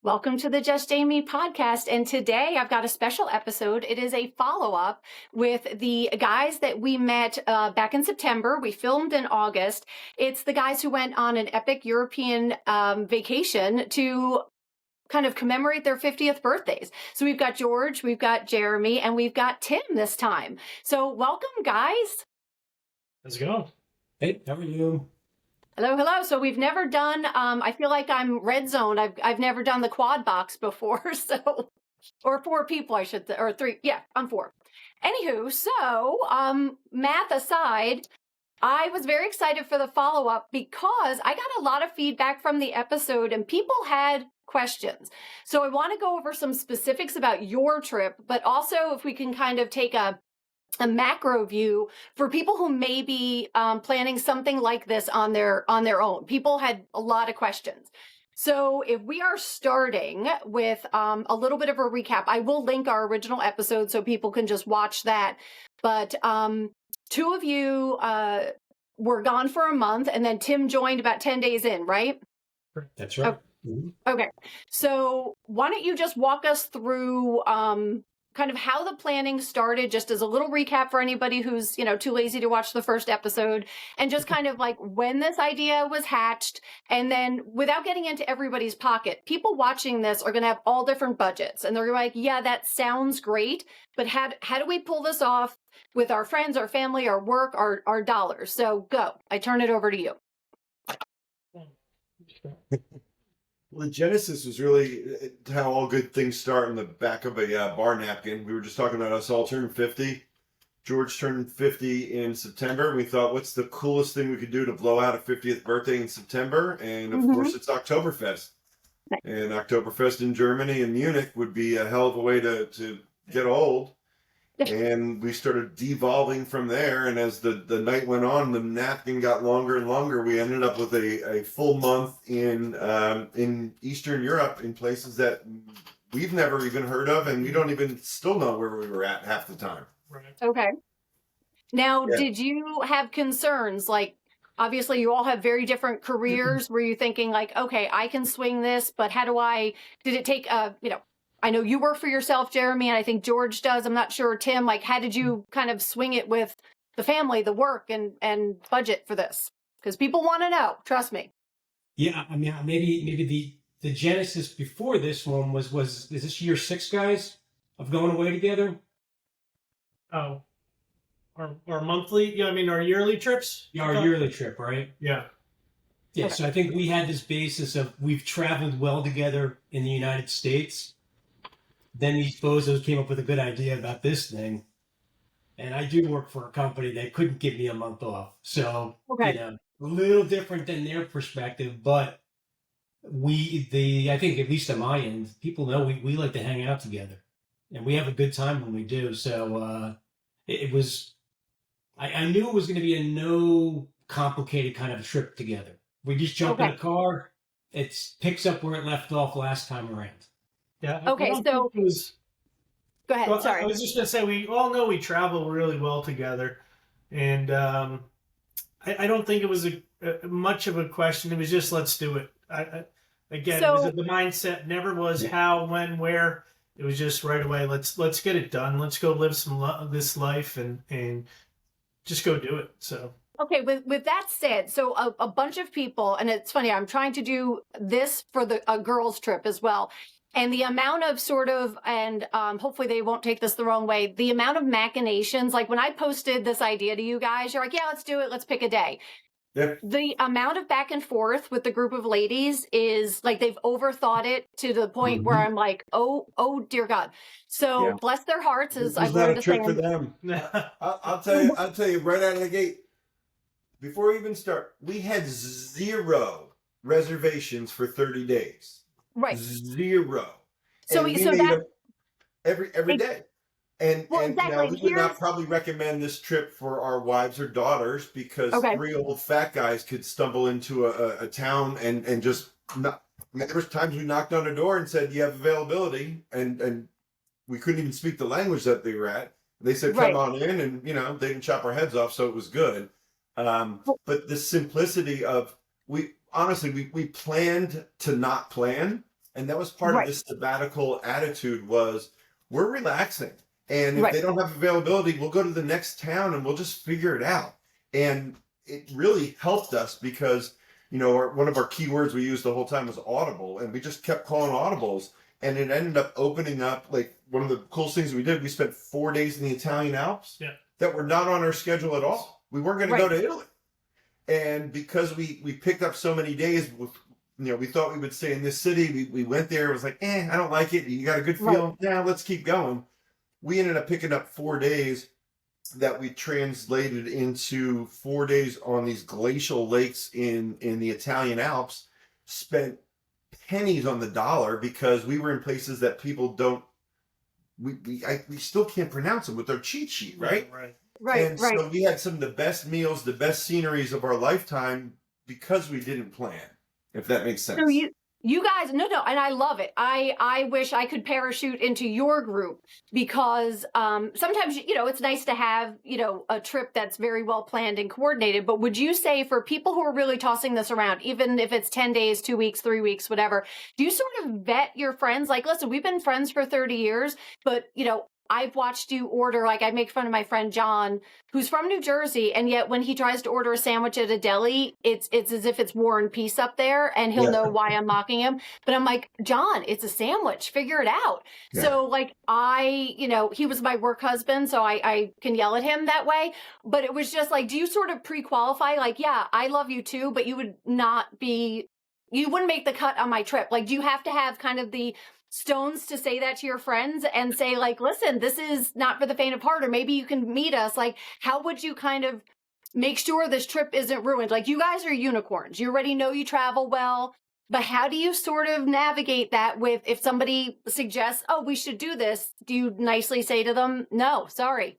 Welcome to the Just Jamie podcast. And today I've got a special episode. It is a follow-up with the guys that we met back in September. We filmed in August. It's the guys who went on an epic European vacation to kind of commemorate their 50th birthdays. So we've got George, we've got Jeremy, and we've got Tim this time. So welcome, guys. How's it going? Hey, how are you? Hello, hello. So we've never done, I feel like I'm red zone. I've never done the quad box before. So, or four people, I should say, or three. Yeah, I'm four. Anywho, so math aside, I was very excited for the follow-up because I got a lot of feedback from the episode and people had questions. So I want to go over some specifics about your trip, but also if we can kind of take a macro view for people who may be planning something like this on their own. People had a lot of questions. So if we are starting with a little bit of a recap, I will link our original episode so people can just watch that. But two of you were gone for a month, and then Tim joined about 10 days in, right? That's right. Okay. So why don't you just walk us through kind of how the planning started, just as a little recap for anybody who's, too lazy to watch the first episode, and just kind of like when this idea was hatched. And then without getting into everybody's pocket, people watching this are going to have all different budgets. And they're like, yeah, that sounds great, but how do we pull this off with our friends, our family, our work, our dollars? So go. I turn it over to you. Well, the genesis was really how all good things start in the back of a bar napkin. We were just talking about us all turning 50. George turned 50 in September. We thought, what's the coolest thing we could do to blow out a 50th birthday in September? And of course, it's Oktoberfest. Nice. And Oktoberfest in Germany and Munich would be a hell of a way to get old. And we started devolving from there. And as the night went on, the napkin got longer and longer. We ended up with a full month in Eastern Europe in places that we've never even heard of. And we don't even still know where we were at half the time. Right. Okay. Now, Did you have concerns? Like, obviously, you all have very different careers. Were you thinking like, okay, I can swing this, but did it take I know you work for yourself, Jeremy, and I think George does. I'm not sure, Tim, like, how did you kind of swing it with the family, the work, and budget for this? Because people want to know, trust me. Yeah, I mean, maybe the genesis before this one was is this year 6, guys, of going away together? Oh, our monthly? Yeah, I mean, our yearly trips? Yeah, our yearly trip, right? Yeah. Yeah, Okay. So I think we had this basis of we've traveled well together in the United States. Then these bozos came up with a good idea about this thing. And I do work for a company that couldn't give me a month off. So, a little different than their perspective. But I think at least on my end, people know we like to hang out together. And we have a good time when we do. So I knew it was going to be a no complicated kind of trip together. We just jump in a car. It picks up where it left off last time around. Yeah. Okay, so go ahead. Well, sorry. I was just going to say, we all know we travel really well together. And I don't think it was much of a question. It was just, let's do it. The mindset never was how, when, where. It was just right away, let's get it done. Let's go live this life and just go do it. So. Okay, with that said, so a bunch of people, and it's funny, I'm trying to do this for a girls' trip as well. And the amount of hopefully they won't take this the wrong way, the amount of machinations, like when I posted this idea to you guys, you're like, yeah, let's do it. Let's pick a day. Yep. The amount of back and forth with the group of ladies is like they've overthought it to the point where I'm like, oh dear God. So bless their hearts, as I've learned to say. This is not a trick for them. I'll tell you right out of the gate. Before we even start, we had 0 reservations for 30 days. Right. 0. So and that every day. And exactly. We would not probably recommend this trip for our wives or daughters because 3 old fat guys could stumble into a town and just not. There was times we knocked on a door and said, "You have availability," and we couldn't even speak the language that they were at. They said, "Come on in," and they didn't chop our heads off, so it was good. But the simplicity of we planned to not plan. And that was part of this sabbatical attitude was we're relaxing. And if they don't have availability, we'll go to the next town and we'll just figure it out. And it really helped us because, you know, one of our key words we used the whole time was audible. And we just kept calling audibles. And it ended up opening up, like, one of the coolest things we did, we spent 4 days in the Italian Alps that were not on our schedule at all. We weren't going to go to Italy. And because we picked up so many days, with, you know, we thought we would stay in this city. We went there. It was like, I don't like it. You got a good feel. Yeah, let's keep going. We ended up picking up 4 days that we translated into 4 days on these glacial lakes in the Italian Alps, spent pennies on the dollar because we were in places that people don't, we still can't pronounce them with our cheat sheet, right? And so we had some of the best meals, the best sceneries of our lifetime because we didn't plan, if that makes sense. So you guys, no, and I love it. I wish I could parachute into your group because sometimes, you know, it's nice to have, you know, a trip that's very well planned and coordinated. But would you say for people who are really tossing this around, even if it's 10 days, 2 weeks, 3 weeks, whatever, do you sort of vet your friends? Like, listen, we've been friends for 30 years, but, you know, I've watched you order, like I make fun of my friend John, who's from New Jersey, and yet when he tries to order a sandwich at a deli, it's as if it's War and Peace up there, and he'll know why I'm mocking him. But I'm like, John, it's a sandwich. Figure it out. So like you know, he was my work husband, so I can yell at him that way. But it was just like, do you sort of pre-qualify? Like, yeah, I love you too, but you wouldn't make the cut on my trip. Like, do you have to have kind of the stones to say that to your friends and say, like, listen, this is not for the faint of heart, or maybe you can meet us? Like, how would you kind of make sure this trip isn't ruined? Like, you guys are unicorns. You already know you travel well, but how do you sort of navigate that with, if somebody suggests, oh, we should do this, do you nicely say to them, no, sorry?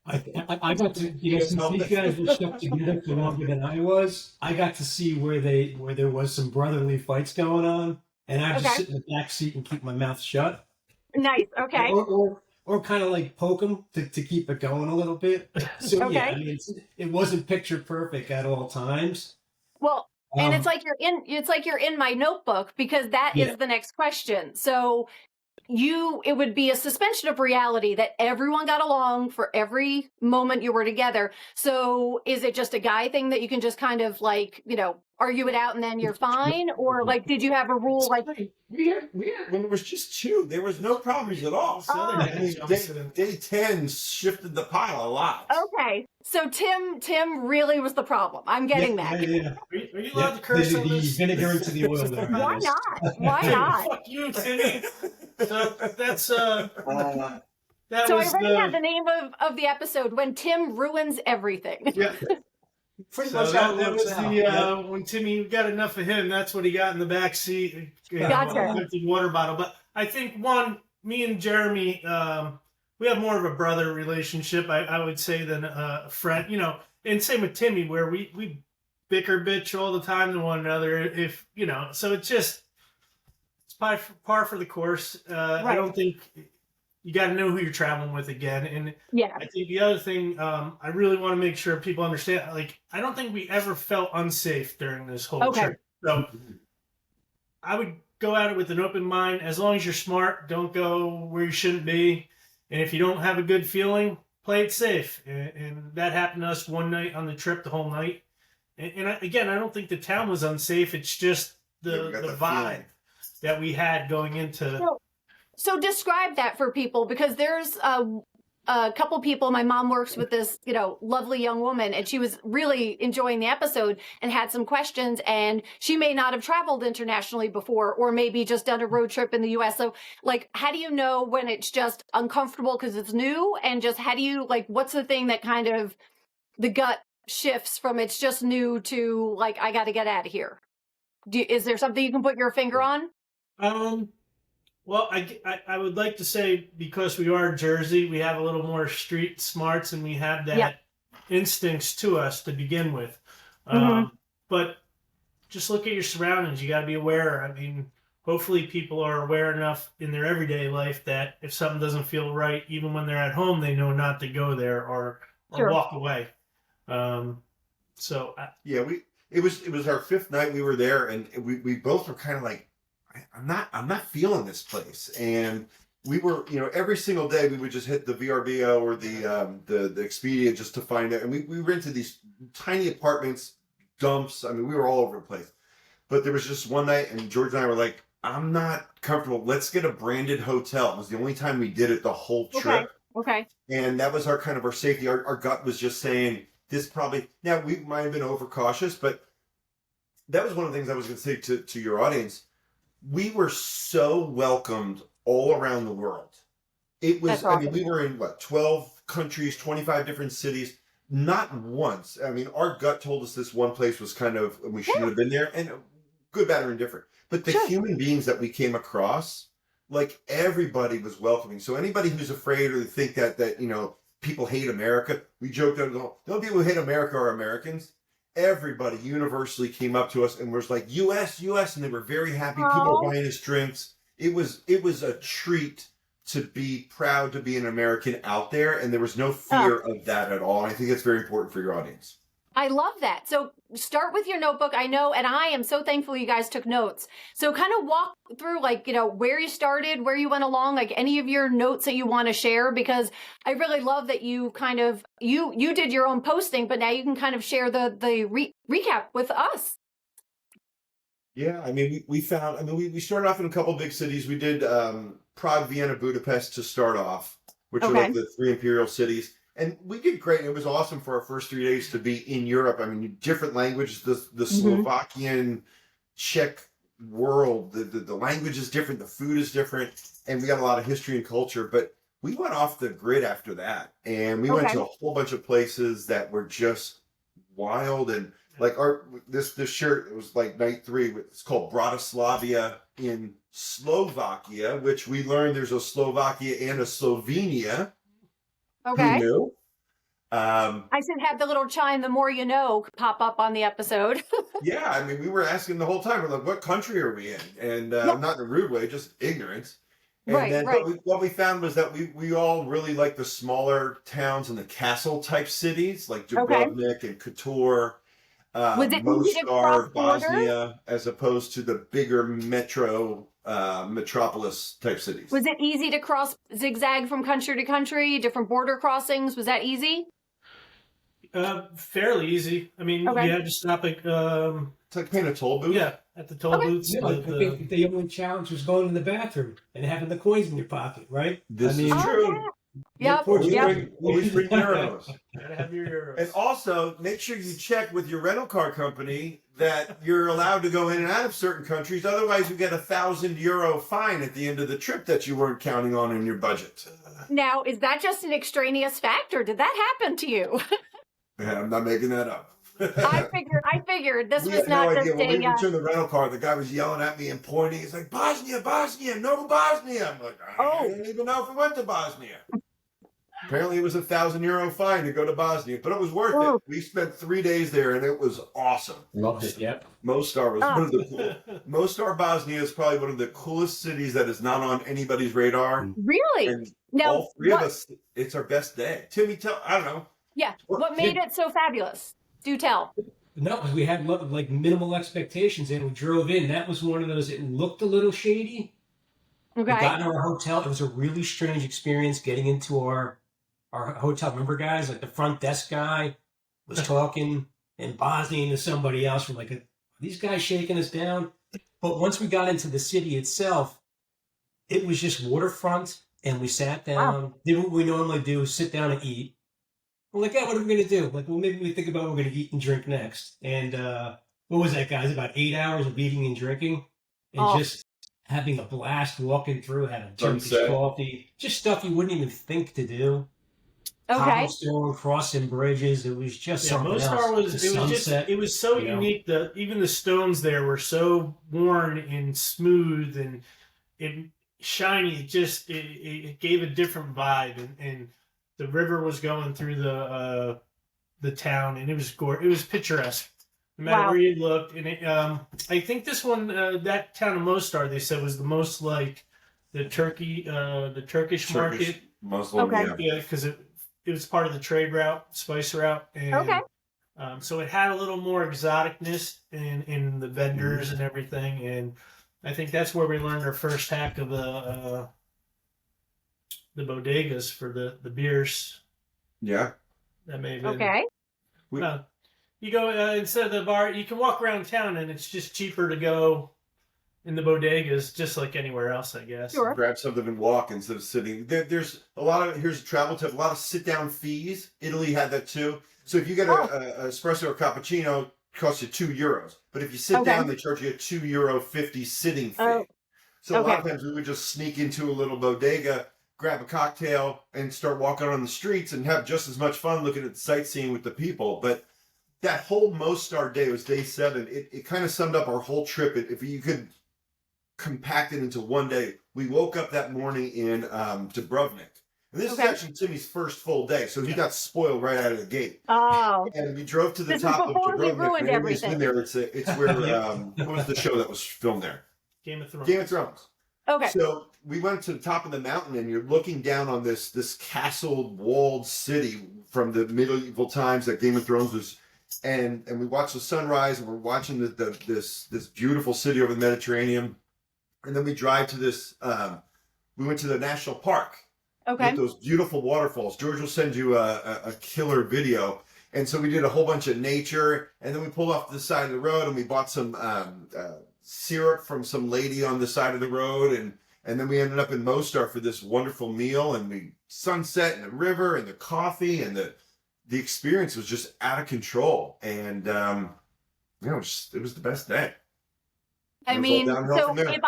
I got to, you know, since these guys were stuck together for longer than I was, I got to see where there was some brotherly fights going on. And I just sit in the back seat and keep my mouth shut. Nice. Okay. Or kind of like poke them to keep it going a little bit. So yeah, I mean, it wasn't picture perfect at all times. Well, and it's like you're in my notebook because that is the next question. So it would be a suspension of reality that everyone got along for every moment you were together. So is it just a guy thing that you can just kind of like, you know, argue it out and then you're fine? Or like, did you have a rule like when it was just two, there was no problems at all. Day 10 shifted the pile a lot. Okay. So Tim really was the problem. I'm getting that. Yeah. Are you allowed to curse on this? Vinegar into the oil there. Why not? Why not? Fuck you, Timmy. So that's So I already have the name of the episode, When Tim Ruins Everything. Yeah. Pretty So much how it that works was out. when Timmy got enough of him, that's what he got in the back seat. Gotcha. Empty water bottle. But I think me and Jeremy, we have more of a brother relationship, I would say, than a friend. You know, and same with Timmy, where we bicker bitch all the time to one another. If you know, so it's par for the course. I don't think. You got to know who you're traveling with again. And I think the other thing, I really want to make sure people understand, like, I don't think we ever felt unsafe during this whole trip. So I would go at it with an open mind. As long as you're smart, don't go where you shouldn't be. And if you don't have a good feeling, play it safe. And that happened to us one night on the trip, the whole night. And I don't think the town was unsafe. It's just the vibe that we had going into... So describe that for people, because there's a couple people. My mom works with this, you know, lovely young woman, and she was really enjoying the episode and had some questions. And she may not have traveled internationally before, or maybe just done a road trip in the U.S. So, like, how do you know when it's just uncomfortable because it's new, and just how do you, like, what's the thing that kind of the gut shifts from it's just new to like I got to get out of here? Is there something you can put your finger on? Well, I would like to say, because we are Jersey, we have a little more street smarts and we have that instincts to us to begin with. But just look at your surroundings. You got to be aware. I mean, hopefully people are aware enough in their everyday life that if something doesn't feel right, even when they're at home, they know not to go there or walk away. it was our fifth night we were there, and we both were kind of like, I'm not feeling this place. And we were, every single day we would just hit the VRBO or the Expedia just to find out. And we rented these tiny apartments, dumps. I mean, we were all over the place. But there was just one night, and George and I were like, I'm not comfortable. Let's get a branded hotel. It was the only time we did it the whole trip. Okay. And that was our safety. Our gut was just saying this probably. Now we might have been overcautious, but that was one of the things I was going to say to your audience. We were so welcomed all around the world. It was. That's awesome. I mean, we were in 12 countries, 25 different cities. Not once. I mean, our gut told us this one place was kind of we shouldn't have been there, and good, bad, or indifferent. But the human beings that we came across, like everybody was welcoming. So anybody who's afraid or think that people hate America, we joked that the only people who hate America are Americans. Everybody universally came up to us and was like, U.S., and they were very happy. People were buying us drinks. It was a treat to be proud to be an American out there, and there was no fear of that at all. And I think that's very important for your audience. I love that. So start with your notebook. I know, and I am so thankful you guys took notes. So kind of walk through where you started, where you went along, like any of your notes that you want to share, because I really love that you kind of, you did your own posting, but now you can kind of share the recap with us. Yeah, I mean, we started off in a couple big cities. We did Prague, Vienna, Budapest to start off, which are like the three imperial cities. And we did great. It was awesome for our first 3 days to be in Europe. I mean, different languages, the Slovakian, Czech world, the language is different, the food is different, and we got a lot of history and culture. But we went off the grid after that, and we went to a whole bunch of places that were just wild. And like this shirt, it was like night 3. It's called Bratislavia in Slovakia, which we learned there's a Slovakia and a Slovenia. Okay. Who knew? I should have the little chime, the more you know, pop up on the episode. Yeah, I mean, we were asking the whole time, we're like, what country are we in? And not in a rude way, just ignorance. And but what we found was that we all really like the smaller towns and the castle-type cities, like Dubrovnic and Kotor, Mostar, Bosnia, as opposed to the bigger metropolis type cities. Was it easy to zigzag from country to country, different border crossings? Was that easy? Fairly easy. I mean, you had to stop at it's like paying a toll booth. Yeah, at the toll booths. I think the only challenge was going to the bathroom and having the coins in your pocket, right? This is true. Yep. Always bring euros. Gotta have your euros. And also, make sure you check with your rental car company that you're allowed to go in and out of certain countries. Otherwise, you get €1,000 fine at the end of the trip that you weren't counting on in your budget. Now, is that just an extraneous fact, or did that happen to you? I'm not making that up. I figured this was no not idea. just When we returned the rental car, the guy was yelling at me and pointing. He's like, Bosnia, no Bosnia. I'm like, I don't even know if we went to Bosnia. Apparently, it was €1,000 fine to go to Bosnia, but it was worth it. We spent 3 days there, and it was awesome. Loved it. Yep. Mostar was one of the Mostar, Bosnia is probably one of the coolest cities that is not on anybody's radar. Really? And now, all three of us, it's our best day. Timmy, I don't know. Yeah. What made it so fabulous? Do tell. No, we had like minimal expectations, and we drove in. That was one of those. It looked a little shady. Okay. We got in our hotel. It was a really strange experience getting into our hotel. Remember, guys, like the front desk guy was talking in Bosnian to somebody else. We're like, are these guys shaking us down? But once we got into the city itself, it was just waterfront, and we sat down, did what we normally do, sit down and eat. We're like, what are we going to do? Like, well, maybe we think about what we're going to eat and drink next. And what was that, guys? About 8 hours of eating and drinking and just having a blast walking through, having Turkish coffee, just stuff you wouldn't even think to do. Okay. Cobblestone, crossing bridges. It was just something Mostar else. It was so unique that even the stones there were so worn and smooth and shiny. It gave a different vibe, and the river was going through the town, and it was gorgeous. It was picturesque, no matter where you looked. And I think this one, that town of Mostar, they said was the most like the Turkish market. Muslim, yeah, because it was part of the trade route, spice route, and So it had a little more exoticness in the vendors and everything, and I think that's where we learned our first hack of the bodegas for the beers. Yeah. That may have been Okay. You go instead of the bar, you can walk around town, and it's just cheaper to go in the bodegas, just like anywhere else, I guess. Sure. Grab something and walk instead of sitting. There's a lot of, here's a travel tip, a lot of sit-down fees. Italy had that too. So if you get a espresso or cappuccino, it costs you €2. But if you sit down, they charge you a €2.50 sitting fee. So a lot of times we would just sneak into a little bodega, grab a cocktail, and start walking on the streets and have just as much fun looking at the sightseeing with the people. But that whole Mostar day, it was day 7, it kind of summed up our whole trip. If you could compact it into one day, we woke up that morning in Dubrovnic. And this is actually Timmy's first full day, so he got spoiled right out of the gate. Oh. And we drove to the This top is of before we Dubrovnik. ruined And everybody's been everything. there. It's where, what was the show that was filmed there? Game of Thrones. Game of Thrones. Okay. So we went to the top of the mountain, and you're looking down on this castle walled city from the medieval times that Game of Thrones was, and we watched the sunrise, and we're watching this beautiful city over the Mediterranean, and then we drive to this. We went to the national park. Okay. With those beautiful waterfalls. George will send you a killer video. And so we did a whole bunch of nature, and then we pulled off to the side of the road, and we bought some syrup from some lady on the side of the road, and then we ended up in Mostar for this wonderful meal, and we sunset and the river and the coffee, and the experience was just out of control, and it was the best day. I mean, downhill from there.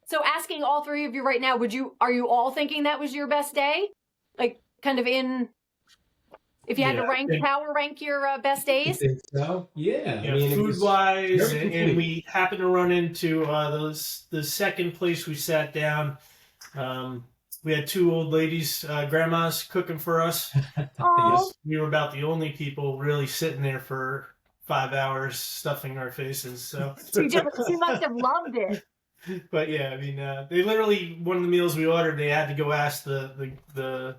So asking all three of you right now, are you all thinking that was your best day? Like, kind of if you had to power rank your best I days? think so. Yeah. Yeah, I mean, food-wise, and we happened to run into the second place we sat down. We had 2 old ladies, grandmas, cooking for us. Oh. We were about the only people really sitting there for 5 hours, stuffing our faces. So You must have loved it. But yeah, I mean, they literally, one of the meals we ordered, they had to go ask the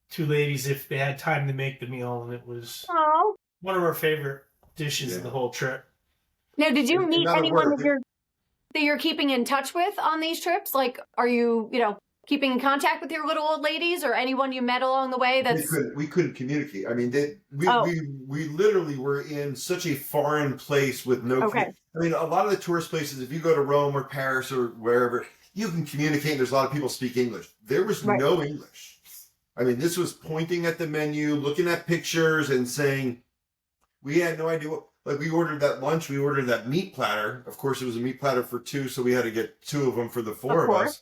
2 ladies if they had time to make the meal, and it was one of our favorite dishes of the whole trip. Now, did you meet anyone that you're keeping in touch with on these trips? Like, are you, keeping in contact with your little old ladies, or anyone you met along the way? We couldn't communicate. I mean, we literally were in such a foreign place with no. I mean, a lot of the tourist places, if you go to Rome or Paris or wherever, you can communicate. There's a lot of people speak English. There was no English. I mean, this was pointing at the menu, looking at pictures, and saying, we had no idea what. Like, we ordered that lunch, we ordered that meat platter. Of course, it was a meat platter for 2, so we had to get 2 of them for the 4 of us.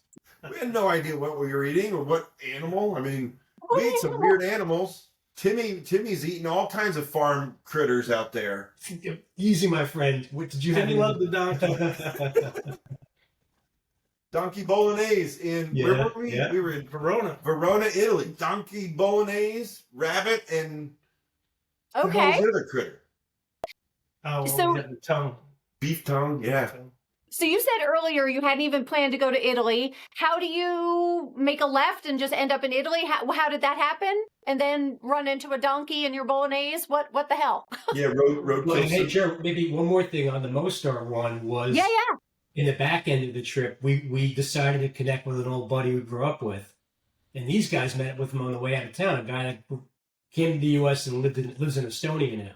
We had no idea what we were eating or what animal. I mean, we ate some weird animals. Timmy's eating all kinds of farm critters out there. Easy, my friend. What did you have? Timmy loved the donkey. Donkey bolognese in where were we? Yeah. We were in Verona, Italy. Donkey bolognese, rabbit, and what was the other critter? Oh, So- we had the tongue. Beef tongue. Yeah. So you said earlier you hadn't even planned to go to Italy. How do you make a left and just end up in Italy? How did that happen? And then run into a donkey in your bolognese? What the hell? Yeah, road. Well, hey, Joe, maybe one more thing on the Mostar one was in the back end of the trip, we decided to connect with an old buddy we grew up with. And these guys met with him on the way out of town, a guy that came to the U.S. and lives in Estonia now.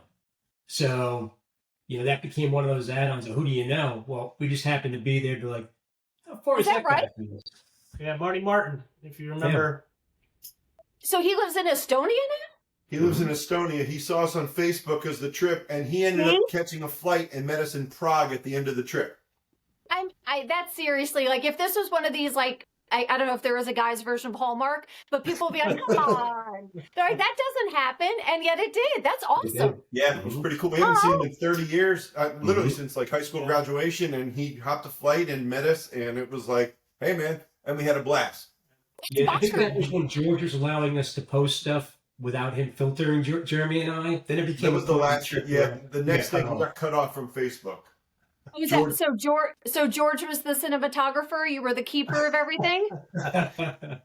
So, that became one of those add-ons of who do you know? Well, we just happened to be there to like, how far is that guy from us? Yeah, Marty Martin, if you remember. So he lives in Estonia now? He lives in Estonia. He saw us on Facebook as the trip, and he ended up catching a flight and met us in Prague at the end of the trip. That's seriously, like, if this was one of these, like, I don't know if there was a guy's version of Hallmark, but people would be like, come on. They're like, that doesn't happen, and yet it did. That's awesome. Yeah, it was pretty cool. We haven't seen him in 30 years, literally since like high school graduation, and he hopped a flight and met us, and it was like, hey, man, and we had a blast. Yeah, I think that was when George was allowing us to post stuff without him filtering Jeremy and I. Then it became That was the last trip. Yeah, the next thing we got cut off from Facebook. Was that so George? So George was the cinematographer. You were the keeper of everything.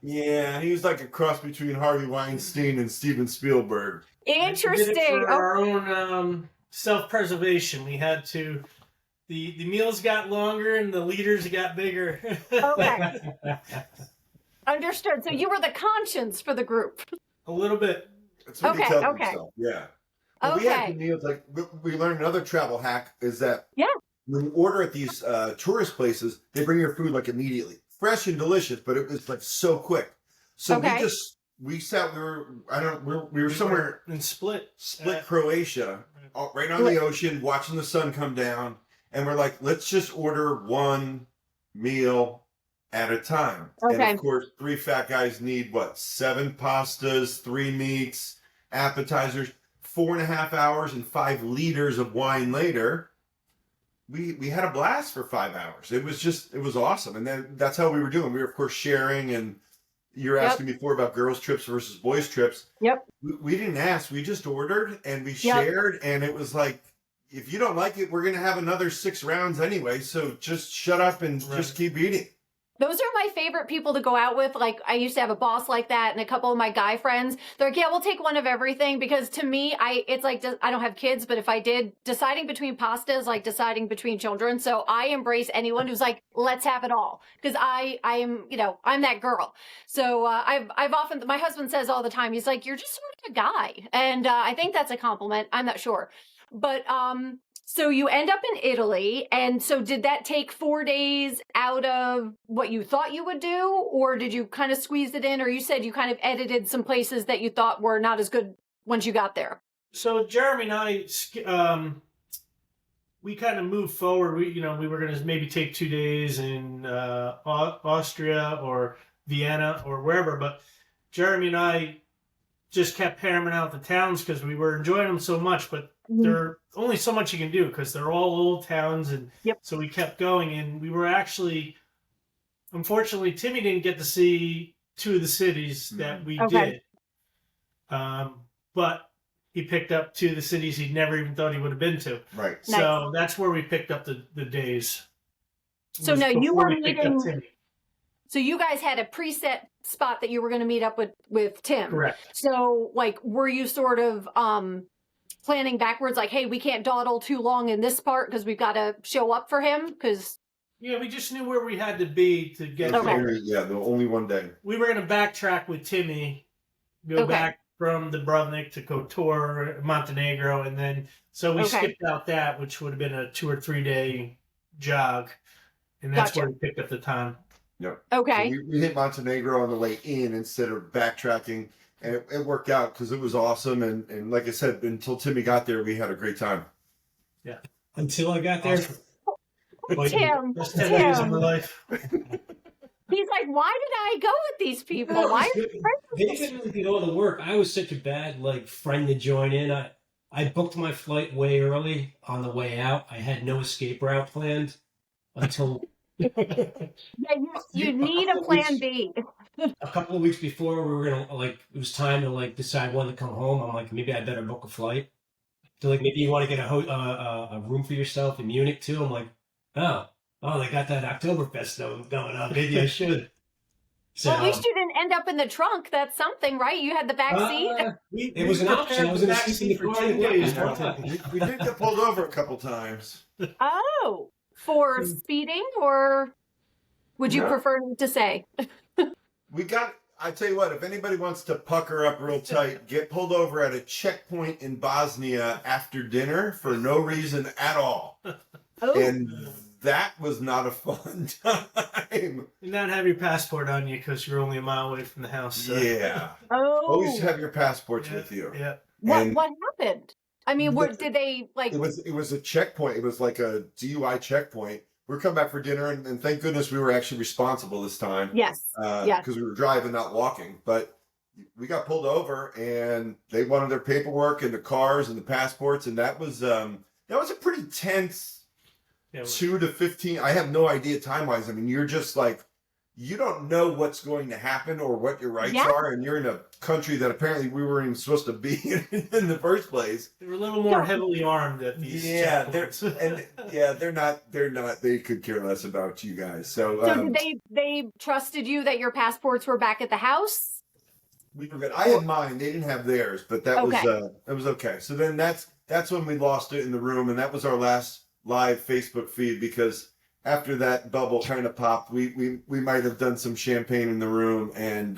Yeah, he was like a cross between Harvey Weinstein and Steven Spielberg. Interesting. We did it for our own self-preservation. We had to. The meals got longer and the leaders got bigger. Okay. Understood. So you were the conscience for the group. A little bit. That's what he Okay, tells okay. himself. Yeah. But we had the meals, like we learned another travel hack is that when you order at these tourist places, they bring your food like immediately, fresh and delicious, but it was like so quick. So we were somewhere in Split, Croatia, right on the ocean, watching the sun come down, and we're like, let's just order one meal at a time. Okay. And of course, 3 fat guys need 7 pastas, 3 meats, appetizers. 4.5 hours and 5 liters of wine later, we had a blast for 5 hours. It was awesome. And then that's how we were doing. We were of course sharing, and you were asking before about girls trips versus boys trips. Yep. We didn't ask, we just ordered and we shared, and it was like, if you don't like it, we're going to have another 6 rounds anyway. So just shut up and just keep eating. Those are my favorite people to go out with. Like, I used to have a boss like that, and a couple of my guy friends. They're like, yeah, we'll take one of everything. Because to me, it's like, I don't have kids, but if I did, deciding between pasta is like deciding between children. So I embrace anyone who's like, let's have it all. Because I am, I'm that girl. So I've often, my husband says all the time, he's like, you're just sort of a guy. And I think that's a compliment. I'm not sure. But so you end up in Italy, and so did that take 4 days out of what you thought you would do, or did you kind of squeeze it in, or you said you kind of edited some places that you thought were not as good once you got there? So Jeremy and I, we kind of moved forward. We were going to maybe take 2 days in Austria or Vienna or wherever, but Jeremy and I just kept hammering out the towns because we were enjoying them so much, but there are only so much you can do because they're all old towns, and so we kept going. And we were actually, unfortunately, Timmy didn't get to see 2 of the cities that we did, but he picked up 2 of the cities he never even thought he would have been to. Right. So that's where we picked up the days. So now you were meeting. So you guys had a preset spot that you were going to meet up with Tim. Correct. So like, were you sort of planning backwards, like, hey, we can't dawdle too long in this part because we've got to show up for him? Because we just knew where we had to be to get there. Yeah, the only one day. We were going to backtrack with Timmy, go back from Dubrovnic to Kotor, Montenegro, and then so we skipped out that, which would have been a 2 or 3 day jog, and that's where we picked up the time. Yep. Okay. So we hit Montenegro on the way in instead of backtracking, and it worked out because it was awesome. And like I said, until Timmy got there, we had a great time. Yeah. Until I got there. Tim. That's 10 days of my life. He's like, why did I go with these people? Why? They didn't really did all the work. I was such a bad friend to join in. I booked my flight way early on the way out. I had no escape route planned until. You need a plan B. A couple of weeks before, we were gonna it was time to decide when to come home. I'm like, maybe I better book a flight. So maybe you want to get a room for yourself in Munich too. I'm like, oh, they got that Oktoberfest going on. Maybe I should. So, well, at least you didn't end up in the trunk. That's something, right? You had the back seat. It was an option. I was in the back seat for 10 days. We did get pulled over a couple times. Oh, for speeding, or would you prefer to say? I tell you what, if anybody wants to pucker up real tight, get pulled over at a checkpoint in Bosnia after dinner for no reason at all. Oh. And that was not a fun time. And not have your passport on you because you're only a mile away from the house. So. Yeah. Oh. Always have your passports with you. Yeah. What happened? I mean, did they It was a checkpoint. It was like a DUI checkpoint. We were coming back for dinner, and thank goodness we were actually responsible this time. Yes. Because we were driving, not walking. But we got pulled over, and they wanted their paperwork and the cars and the passports, and that was a pretty tense 2 to 15. I have no idea time wise. I mean, you're just you don't know what's going to happen or what your rights Yeah. are, and you're in a country that apparently we weren't even supposed to be in the first place. They were a little more heavily armed at these they're not. They could care less about you guys. So So did they trusted you that your passports were back at the house? we were good. I had mine. They didn't have theirs, but that was okay. So then that's when we lost it in the room, and that was our last live Facebook feed, because after that bubble kind of popped, we might have done some champagne in the room, and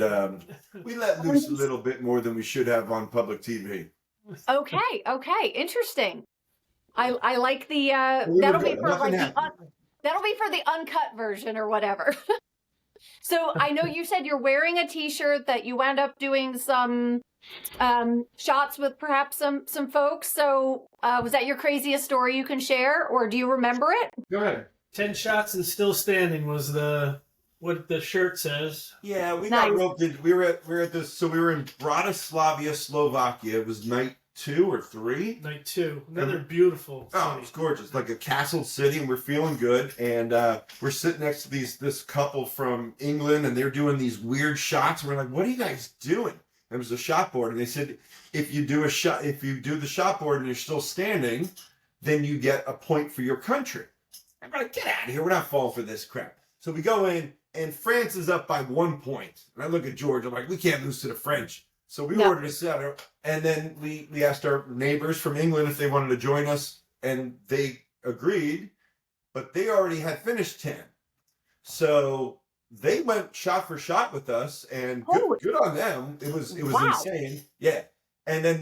we let loose a little bit more than we should have on public TV. Okay, interesting. I like the that'll be for the uncut version or whatever. So I know you said you're wearing a t-shirt that you wound up doing some shots with perhaps some folks. So was that your craziest story you can share, or do you remember it? Go ahead. 10 shots and still standing was what the shirt says. Yeah, we got roped in. We were at this. So we were in Bratislavia, Slovakia. It was night 2 or 3. Night 2. Another beautiful city. Oh, it's gorgeous. Like a castle city, and we're feeling good. And we're sitting next to this couple from England, and they're doing these weird shots. And we're like, what are you guys doing? It was a shot board, and they said, if you do the shot board and you're still standing, then you get a point for your country. I'm like, get out of here. We're not falling for this crap. So we go in, and France is up by 1 point. And I look at George. I'm like, we can't lose to the French. So we ordered a set, and then we asked our neighbors from England if they wanted to join us, and they agreed, but they already had finished 10. So they went shot for shot with us, and good on them. It was insane. Yeah. And then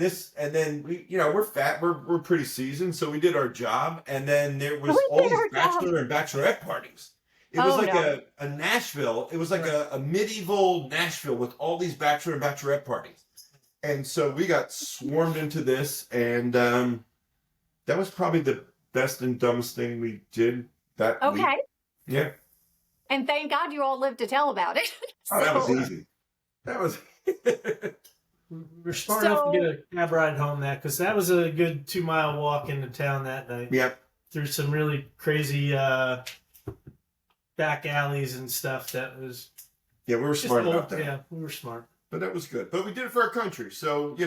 we're fat, we're pretty seasoned, so we did our job, and then there was all these bachelor and bachelorette parties. It was a Nashville. It was like a medieval Nashville with all these bachelor and bachelorette parties. And so we got swarmed into this, and that was probably the best and dumbest thing we did that week. Okay. Yeah. And thank God you all lived to tell about it. Oh, that was easy. That was... We're smart enough to get a cab ride home because that was a good 2-mile walk into town that night. Yep. Through some really crazy back alleys and stuff. That was... Yeah, we were smart about that. Yeah, we were smart. But that was good. But we did it for our country. So, we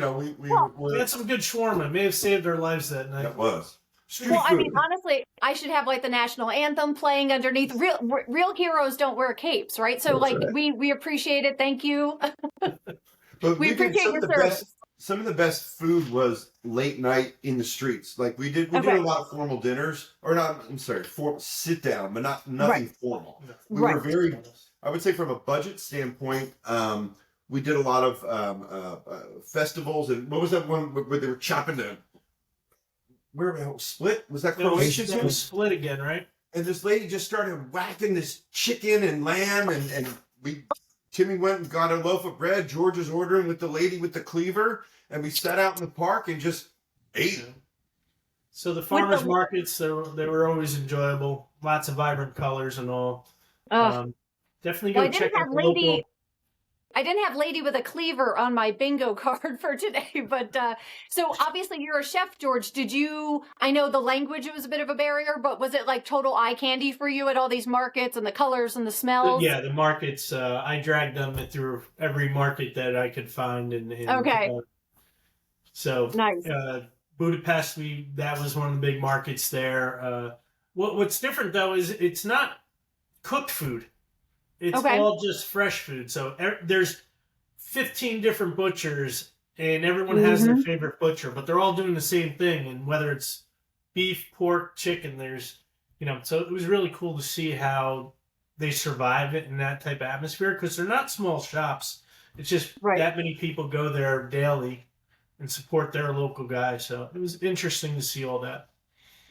had some good shawarma. It may have saved our lives that night. That was. I mean, honestly, I should have like the national anthem playing underneath. Real heroes don't wear capes, right? So we appreciate it. Thank you. But we appreciate your service. Some of the best food was late night in the streets. Like we did a lot of formal dinners, or not. I'm sorry, sit down, but nothing formal. We were very. I would say from a budget standpoint, we did a lot of festivals. And what was that one where they were chopping the? Where Split? Was that Croatia? It was Split again, right? And this lady just started whacking this chicken and lamb, and Timmy went and got a loaf of bread. George was ordering with the lady with the cleaver, and we sat out in the park and just ate. So the farmers markets, they were always enjoyable. Lots of vibrant colors and all. Definitely go check out the local. I didn't have lady with a cleaver on my bingo card for today, but so obviously you're a chef, George. I know the language was a bit of a barrier, but was it like total eye candy for you at all these markets and the colors and the smells? Yeah, the markets, I dragged them through every market that I could find. So nice. Budapest, that was one of the big markets there. What's different though is it's not cooked food. It's all just fresh food. So there's 15 different butchers, and everyone has their favorite butcher, but they're all doing the same thing. And whether it's beef, pork, chicken, so it was really cool to see how they survive it in that type of atmosphere, because they're not small shops. It's just that many people go there daily and support their local guys. So it was interesting to see all that.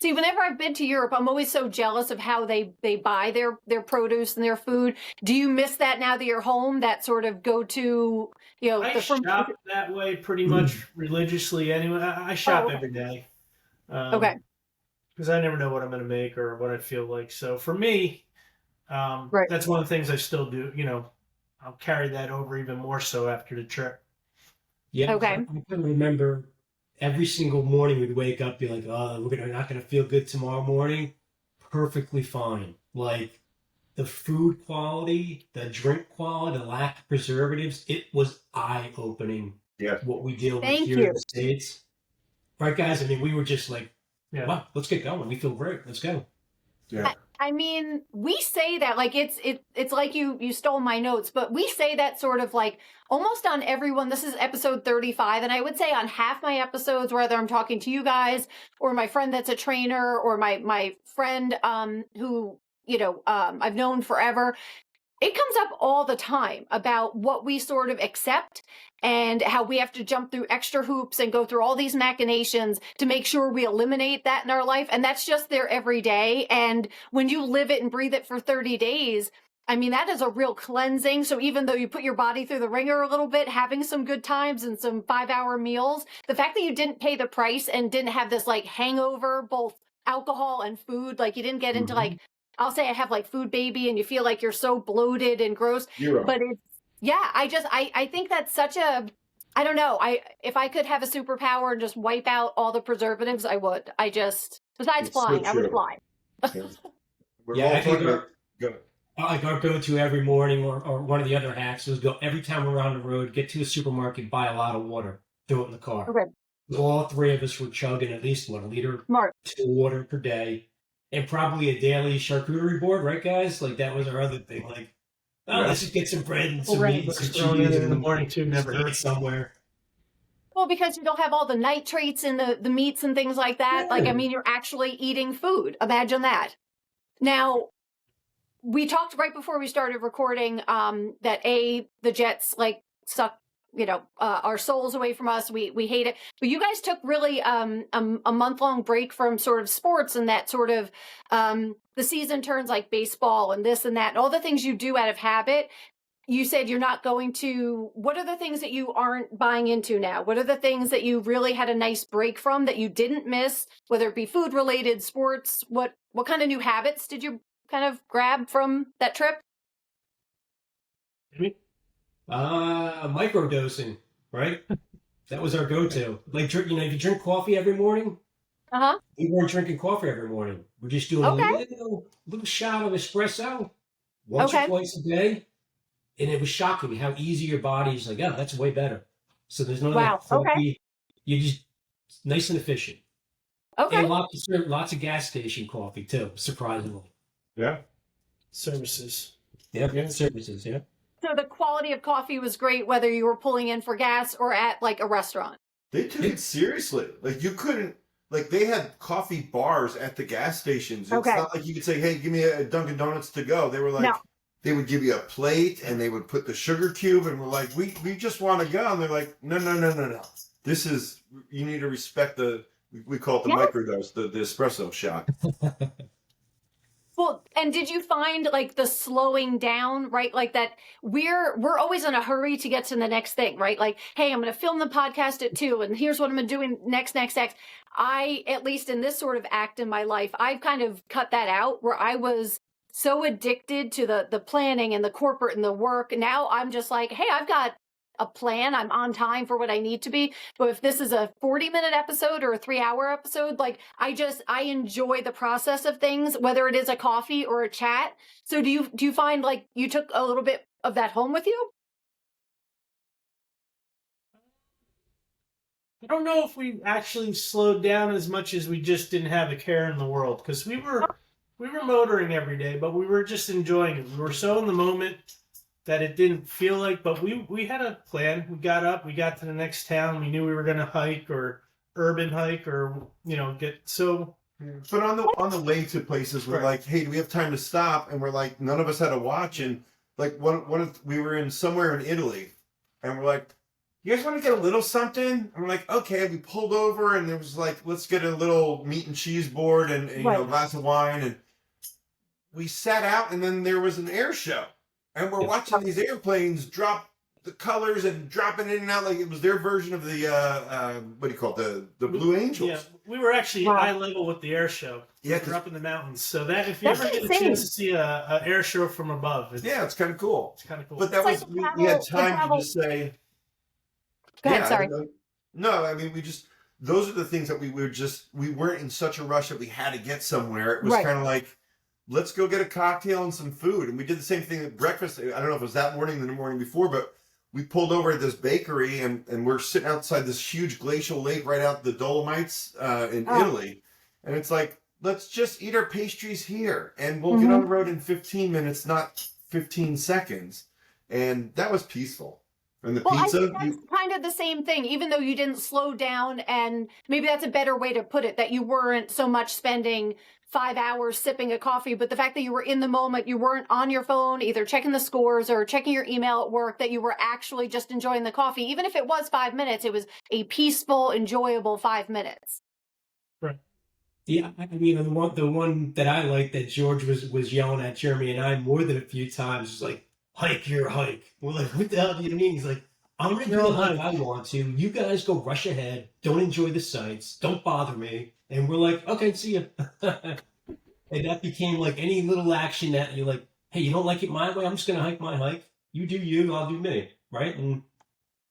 See, whenever I've been to Europe, I'm always so jealous of how they buy their produce and their food. Do you miss that now that you're home? That sort of go to, I shop that way pretty much religiously anyway. I shop every day. Because I never know what I'm going to make or what I feel like. So for me, that's one of the things I still do. I'll carry that over even more so after the trip. Yeah. Okay. I can remember every single morning we'd wake up, be like, "Oh, we're not gonna feel good tomorrow morning." Perfectly fine. Like the food quality, the drink quality, the lack of preservatives, it was eye-opening. Yeah. What we deal with Thank here you. in the States. Right, guys? I mean, we were just like, Yeah. wow, let's get going. We feel great. Let's go. Yeah. I mean, we say that like it's like you stole my notes, but we say that sort of like almost on everyone. This is episode 35, and I would say on half my episodes, whether I'm talking to you guys or my friend that's a trainer or my friend who I've known forever. It comes up all the time about what we sort of accept and how we have to jump through extra hoops and go through all these machinations to make sure we eliminate that in our life. And that's just there every day. And when you live it and breathe it for 30 days, I mean, that is a real cleansing. So even though you put your body through the ringer a little bit, having some good times and some 5-hour meals, the fact that you didn't pay the price and didn't have this like hangover, both alcohol and food, like you didn't get into like, I'll say I have like food baby and you feel like you're so bloated and gross, but it's, I think that's such a, I don't know. If I could have a superpower and just wipe out all the preservatives, I would. Besides It's flying, so I would true. fly. We're all talking about. Go. Like our go-to every morning or one of the other hacks was go every time we're on the road, get to a supermarket, buy a lot of water, throw it in the car. Okay. All three of us were chugging at least 1 liter Smart. to water per day. And probably a daily charcuterie board, right, guys? Like, that was our other thing. Like, let's just get some bread and some meat and some Thrown in cheese the morning too. Never eat hurt. somewhere. Well, because you don't have all the nitrates in the meats and things like that. Yeah. Like, I mean, you're actually eating food. Imagine that. Now, we talked right before we started recording that the Jets like suck, our souls away from us. We hate it. But you guys took really a month-long break from sort of sports and that sort of the season turns like baseball and this and that and all the things you do out of habit. You said you're not going to. What are the things that you aren't buying into now? What are the things that you really had a nice break from that you didn't miss, whether it be food related, sports? What kind of new habits did you kind of grab from that trip? Timmy? Microdosing, right? That was our go-to. Like, if you drink coffee every morning, we weren't drinking coffee every morning. We're just doing a little shot of espresso once or twice a day. And it was shocking how easy your body's like, oh, that's way better. So there's no coffee. Okay. You just nice and efficient. Okay. And lots of gas station coffee too, surprisingly. Yeah. Services. Yeah. Services, yeah. So the quality of coffee was great, whether you were pulling in for gas or at like a restaurant. They took it seriously. Like you couldn't. Like they had coffee bars at the gas stations. It's not like you could say, "Hey, give me a Dunkin' Donuts to go." They were like, they would give you a plate and they would put the sugar cube, and we're like, "We just want to go." And they're like, "No. This is you need to respect the." We call it the microdose, the espresso shot. Well, and did you find like the slowing down, right? Like that we're always in a hurry to get to the next thing, right? Like, hey, I'm going to film the podcast at 2 and here's what I'm doing next. I, at least in this sort of act in my life, I've kind of cut that out where I was so addicted to the planning and the corporate and the work. Now I'm just like, hey, I've got a plan. I'm on time for what I need to be. But if this is a 40-minute episode or a 3-hour episode, like I enjoy the process of things, whether it is a coffee or a chat. So do you find like you took a little bit of that home with you? I don't know if we actually slowed down as much as we just didn't have a care in the world, because we were motoring every day, but we were just enjoying it. We were so in the moment that it didn't feel like, but we had a plan. We got up, we got to the next town. We knew we were going to hike or urban hike or, get so. But on the way to places, we're like, hey, do we have time to stop? And we're like, none of us had a watch. And like we were in somewhere in Italy and we're like, you guys want to get a little something? And we're like, okay. We pulled over and it was like, let's get a little meat and cheese board and a glass of wine. And we sat out and then there was an air show. And we're watching these airplanes drop the colors and dropping in and out like it was their version of the, what do you call it, the Blue Angels. Yeah, we were actually eye level with the air show. Yeah, we're up in the mountains. So that if you ever get a chance to see a air show from above, it's kind of cool. It's kind of cool. But that was, we had time to just say. Go ahead, sorry. No, I mean, those are the things that we weren't in such a rush that we had to get somewhere. It was kind of like, let's go get a cocktail and some food. And we did the same thing at breakfast. I don't know if it was that morning or the morning before, but we pulled over at this bakery and we're sitting outside this huge glacial lake right out the Dolomites in Italy. And it's like, let's just eat our pastries here and we'll get on the road in 15 minutes, not 15 seconds. And that was peaceful. And the pizza. I think that's kind of the same thing, even though you didn't slow down, and maybe that's a better way to put it, that you weren't so much spending 5 hours sipping a coffee, but the fact that you were in the moment, you weren't on your phone, either checking the scores or checking your email at work, that you were actually just enjoying the coffee. Even if it was 5 minutes, it was a peaceful, enjoyable 5 minutes. Right. Yeah, I mean, the one that I liked that George was yelling at Jeremy and I more than a few times was like, hike your hike. We're like, what the hell do you mean? He's like, I'm going to do the hike I want to. You guys go rush ahead. Don't enjoy the sights. Don't bother me. And we're like, okay, see ya. And that became like any little action that you're like, hey, you don't like it my way? I'm just going to hike my hike. You do you, I'll do me. Right? And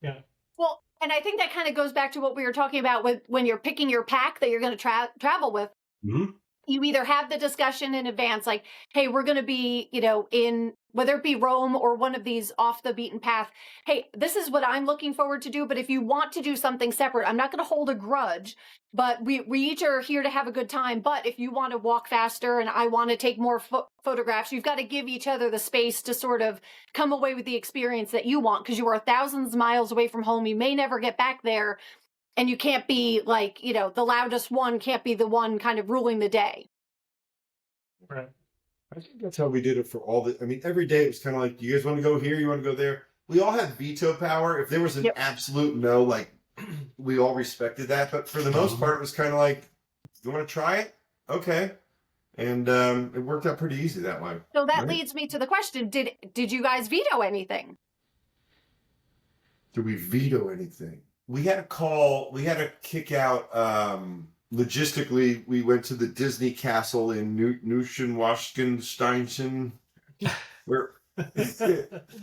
yeah. Well, and I think that kind of goes back to what we were talking about with when you're picking your pack that you're going to travel with. Mm-hmm. You either have the discussion in advance, like, hey, we're going to be, in whether it be Rome or one of these off the beaten path. Hey, this is what I'm looking forward to do. But if you want to do something separate, I'm not going to hold a grudge, but we each are here to have a good time. But if you want to walk faster and I want to take more photographs, you've got to give each other the space to sort of come away with the experience that you want, because you are thousands of miles away from home. You may never get back there. And you can't be like, the loudest one can't be the one kind of ruling the day. Right. I think that's how we did it for every day it was kind of like, you guys want to go here? You want to go there? We all had veto power. If there was an absolute no, like, we all respected that. But for the most part, it was kind of like, you want to try it? Okay. And it worked out pretty easy that way. So that leads me to the question, did you guys veto anything? Did we veto anything? We had to kick out, logistically, we went to the Disney Castle in Neuschwanstein, where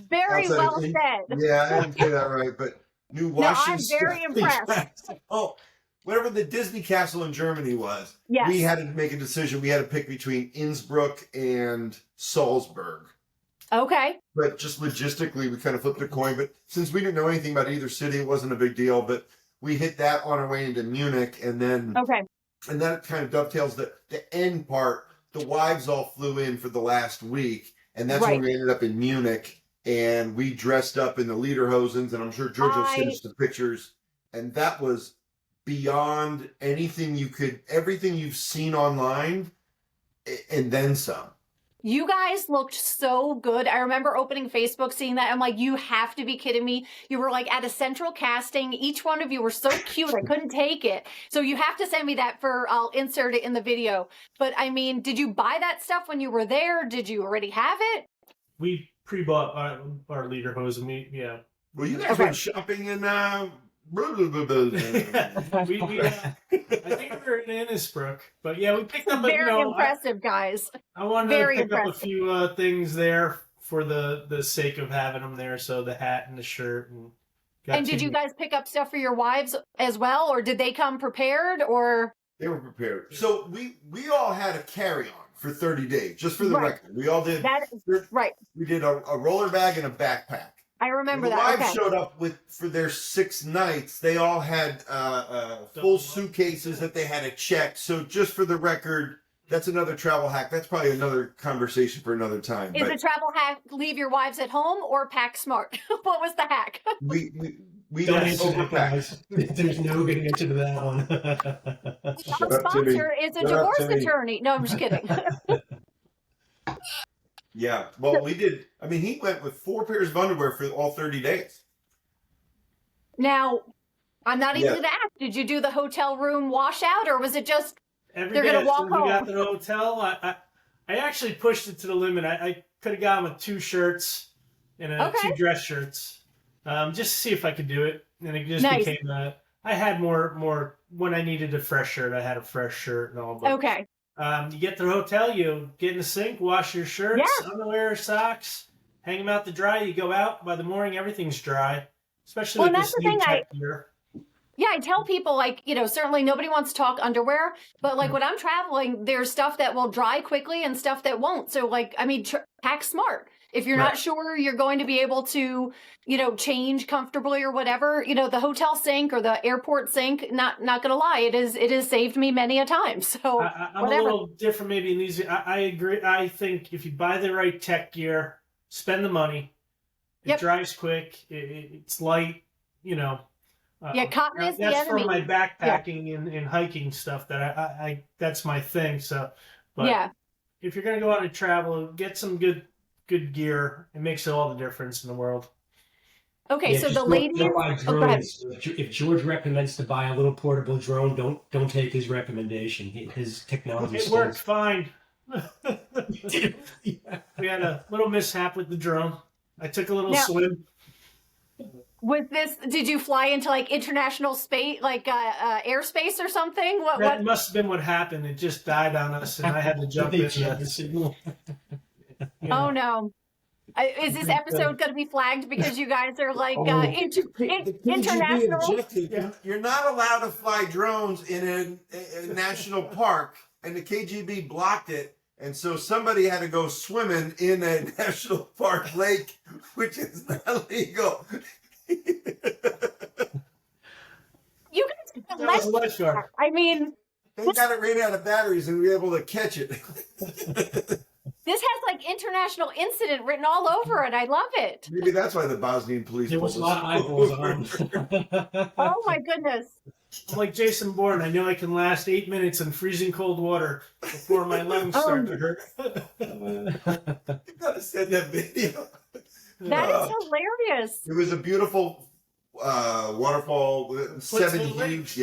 very well said. Yeah, I didn't say that right, but I'm very impressed. Oh, whatever the Disney Castle in Germany was, yes. We had to make a decision. We had to pick between Innsbruck and Salzburg. Okay. But just logistically, we kind of flipped a coin. But since we didn't know anything about either city, it wasn't a big deal. But we hit that on our way into Munich, and then and that kind of dovetails the end part. The wives all flew in for the last week, and that's when we ended up in Munich, and we dressed up in the lederhosens, and I'm sure George will send us the pictures, and that was beyond anything everything you've seen online, and then some. You guys looked so good. I remember opening Facebook, seeing that. I'm like, you have to be kidding me. You were like at a central casting. Each one of you were so cute. I couldn't take it. So you have to send me that I'll insert it in the video. But I mean, did you buy that stuff when you were there? Did you already have it? We pre-bought our lederhosen. Well, you guys went shopping in I think we were in Innsbruck, but we picked up. Very impressive, guys. I wanted to pick up a few things there for the sake of having them there. So the hat and the shirt and did you guys pick up stuff for your wives as well, or did they come prepared? Or they were prepared. So we all had a carry-on for 30 days, just for the record. We all did that. Right. We did a roller bag and a backpack. I remember that. The wives showed up for their 6 nights. They all had full suitcases that they had to check. So just for the record, that's another travel hack. That's probably another conversation for another time. Is the travel hack leave your wives at home or pack smart? What was the hack? We don't answer that, guys. There's no good answer to that one. Our sponsor is a divorce attorney. No, I'm just kidding. Yeah, well, we did. I mean, he went with 4 pairs of underwear for all 30 days. Now, I'm not even going to ask, did you do the hotel room washout, or was it just every they're going to walk home? We got to the hotel. I actually pushed it to the limit. I could have gone with 2 shirts and 2 dress shirts, just to see if I could do it. And it just became I had more when I needed a fresh shirt. I had a fresh shirt and all. But, you get to the hotel, you get in the sink, wash your shirts, underwear, socks, hang them out to dry. You go out, by the morning, everything's dry, especially with this new tech gear. Yeah, I tell people, like, certainly nobody wants to talk underwear, but like when I'm traveling, there's stuff that will dry quickly and stuff that won't. So like, I mean, pack smart. If you're not sure you're going to be able to, change comfortably or whatever, the hotel sink or the airport sink, not gonna lie, it has saved me many a time. So I'm whatever. a little different maybe in these. I agree. I think if you buy the right tech gear, spend the money, it dries quick, it's light, cotton is the that's enemy. from my backpacking and hiking stuff that I that's my thing. So, but if you're gonna go out and travel, get some good gear. It makes all the difference in the world. Okay, so the ladies. Go ahead. If George recommends to buy a little portable drone, don't take his recommendation. His technology. It worked fine. We had a little mishap with the drone. I took a little swim. Did you fly into like international space, like airspace or something? That must have been what happened. It just died on us, and I had to jump in. Oh no! Is this episode going to be flagged because you guys are like international? You're not allowed to fly drones in a national park, and the KGB blocked it. And so somebody had to go swimming in a national park lake, which is not legal. You guys That was a lifeguard. I mean, They got it ran out of batteries and we were able to catch it. this has like international incident written all over it. I love it. Maybe that's why the Bosnian police. There was a lot of eyeballs on. Oh my goodness. I'm like Jason Bourne. I know I can last 8 minutes in freezing cold water before my lungs start to hurt. You gotta send that video. That is hilarious. It was a beautiful waterfall, 7 huge,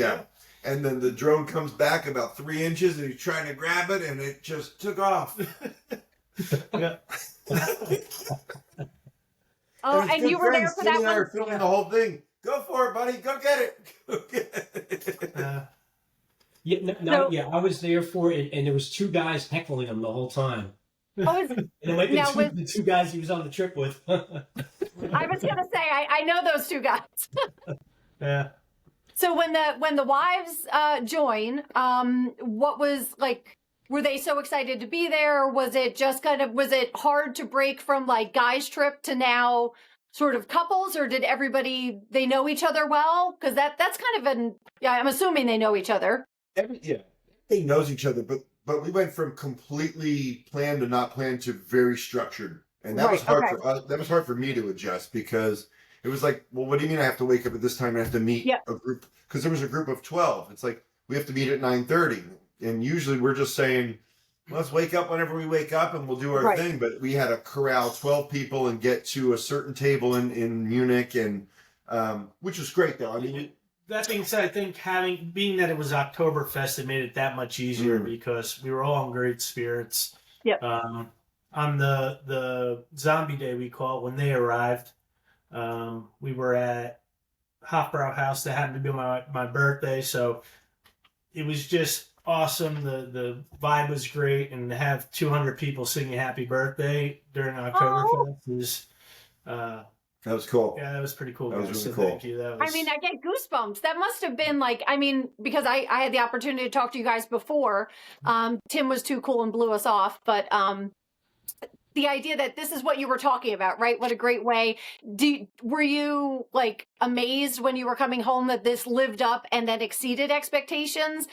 And then the drone comes back about 3 inches, and he's trying to grab it, and it just took off. Oh, and you were there for that one. Filming the whole thing. Go for it, buddy. Go get it. Go get it. I was there for it, and there was 2 guys heckling him the whole time. And it might be the 2 guys he was on the trip with. I was gonna say I know those 2 guys. Yeah. So when the wives join, what was like? Were they so excited to be there? Was it just was it hard to break from like guys trip to now sort of couples, or did they know each other well? Because that's kind of I'm assuming they know each other. Everybody knows each other, but we went from completely planned to not planned to very structured, and that was hard for us. That was hard for me to adjust because it was like, well, what do you mean I have to wake up at this time and I have to meet a group? Because there was a group of 12. It's like we have to meet at 9:30, and usually we're just saying, let's wake up whenever we wake up and we'll do our thing. But we had to corral 12 people and get to a certain table in Munich, and which was great though. I mean. That being said, I think being that it was Oktoberfest, it made it that much easier because we were all in great spirits. Yep. On the zombie day, we call it, when they arrived, we were at Hofbrau House. That happened to be my birthday, so it was just awesome. The vibe was great, and to have 200 people singing "Happy Birthday" during Oktoberfest was. That was cool. Yeah, that was pretty cool. That was really cool. Thank you. I mean, I get goosebumps. That must have been like, I mean, because I had the opportunity to talk to you guys before. Tim was too cool and blew us off. But the idea that this is what you were talking about, right? What a great way. Were you like amazed when you were coming home that this lived up and then exceeded expectations?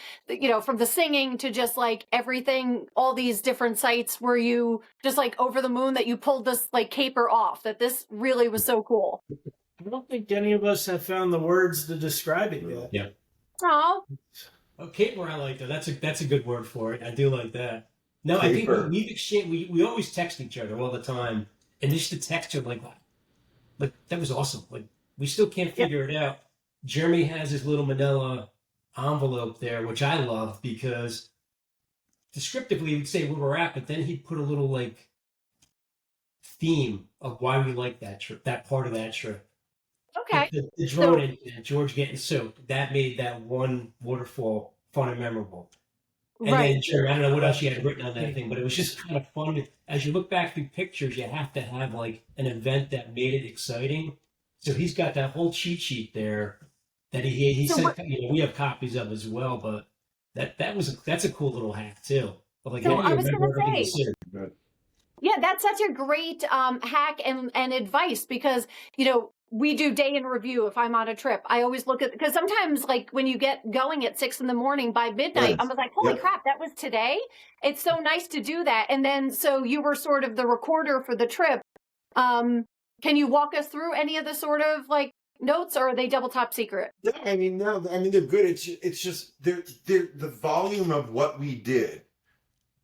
From the singing to just like everything, all these different sites. Were you just like over the moon that you pulled this like caper off, that this really was so cool? I don't think any of us have found the words to describe it yet. Yeah. Oh. Caper, I like that. That's a good word for it. I do like that. No, I think we've exchanged. We always text each other all the time, and just to text you like that was awesome. Like we still can't figure it out. Jeremy has his little manila envelope there, which I love because descriptively he'd say where we're at, but then he'd put a little like theme of why we like that trip, that part of that trip. Okay. The drone and George getting soaked, that made that one waterfall fun and memorable. And then, I don't know what else you had written on that thing, but it was just kind of fun. As you look back through pictures, you have to have like an event that made it exciting. So he's got that whole cheat sheet there that he So sent. We have copies of as well, but that's a cool little hack too. But like, So how do I you was remember gonna everything you say, said? yeah, that's such a great hack and advice because, we do day in review if I'm on a trip. I always look at, because sometimes like when you get going at 6 a.m, by midnight, Yes. I'm like, holy Yep. crap, that was today. It's so nice to do that. And then, so you were sort of the recorder for the trip. Can you walk us through any of the sort of like notes, or are they double top secret? No, they're good. It's just the volume of what we did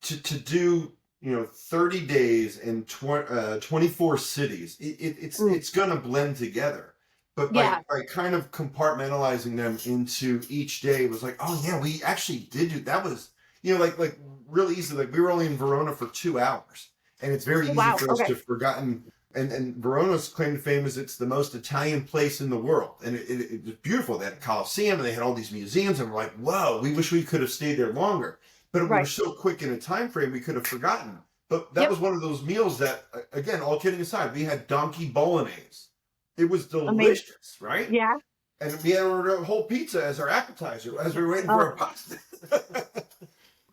to do 30 days and 24 cities. It's gonna blend together. But Yeah. by kind of compartmentalizing them into each day, it was like, oh yeah, we actually did do that. Was like really easy. Like we were only in Verona for 2 hours, and it's very easy Wow. for us Okay. to have forgotten. And Verona's claim to fame is it's the most Italian place in the world, and it was beautiful. They had a Colosseum, and they had all these museums, and we're like, whoa, we wish we could have stayed there longer. But we were Right. so quick in a time frame, we could have forgotten. But that Yep. was one of those meals that, again, all kidding aside, we had donkey bolognese. It was Amazing. delicious, right? Yeah. And we had a whole pizza as our appetizer as we were waiting for our pasta.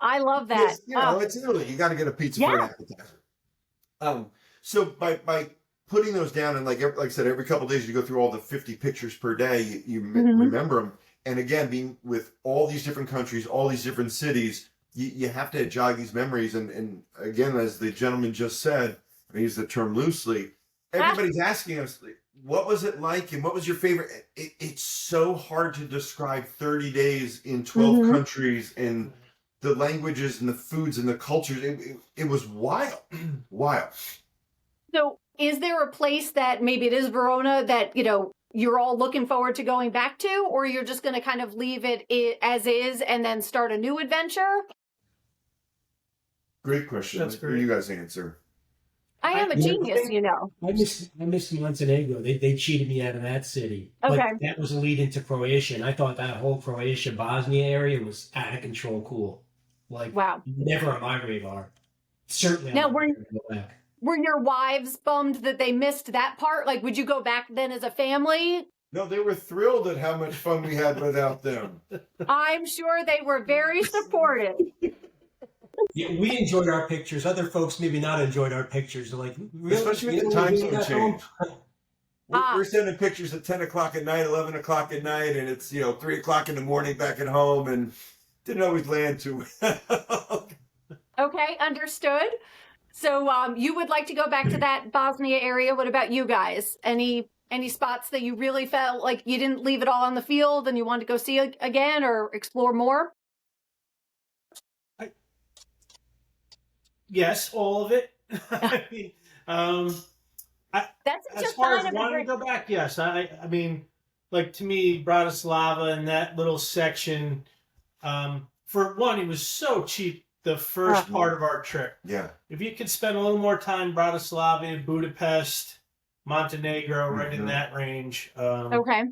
I love that. Yes, it's Italy. You got to get a pizza for an appetizer. So by putting those down, and like I said, every couple of days you go through all the 50 pictures per day, you remember them. And again, being with all these different countries, all these different cities, you have to jog these memories. And again, as the gentleman just said, I use the term loosely, everybody's asking us, what was it like and what was your favorite? It's so hard to describe 30 days in 12 countries and the languages and the foods and the cultures. It was wild. Wild. So is there a place that maybe it is Verona that, you're all looking forward to going back to, or you're just going to kind of leave it as is and then start a new adventure? Great question. That's great. You guys answer. I am a genius, I miss Montenegro. They cheated me out of that city. But Okay. that was a lead into Croatia, and I thought that whole Croatia Bosnia area was out of control cool. Like, Wow. never on my radar. Certainly. Now, on my radar to go back. Were your wives bummed that they missed that part? Like, would you go back then as a family? No, they were thrilled at how much fun we had without them. I'm sure they were very supportive. Yeah, we enjoyed our pictures. Other folks maybe not enjoyed our pictures. They're like, really? Especially with the time We zone got change. home? We're sending pictures at 10 o'clock at night, 11 o'clock at night, and it's 3 o'clock in the morning back at home, and didn't always land too well. Okay, understood. So you would like to go back to that Bosnia area. What about you guys? Any spots that you really felt like you didn't leave it all on the field and you wanted to go see again or explore more? Yes, all of it. I mean, That's as just far kind as of a wanting great. to go back, yes. I mean, like to me, Bratislava and that little section. For one, it was so cheap the first part of our trip. Yeah. If you could spend a little more time, Bratislava, Budapest, Montenegro, right in that range. Okay.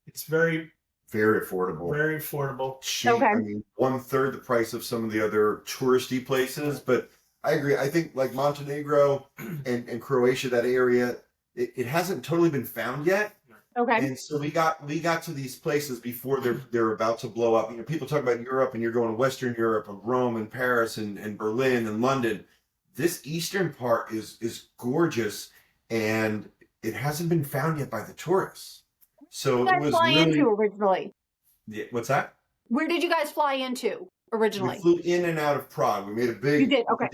It's very, Very affordable. very affordable. Cheap. Okay. I mean, 1/3 the price of some of the other touristy places. But I agree. I think like Montenegro and Croatia, that area, it hasn't totally been found yet. Okay. And so we got to these places before they're about to blow up. People talk about Europe, and you're going to Western Europe, and Rome, and Paris, and Berlin, and London. This eastern part is gorgeous, and it hasn't been found yet by the tourists. So Where did it you guys was fly really. into originally? Yeah, what's that? Where did you guys fly into originally? We flew in and out of Prague. We made a big. You did? Okay.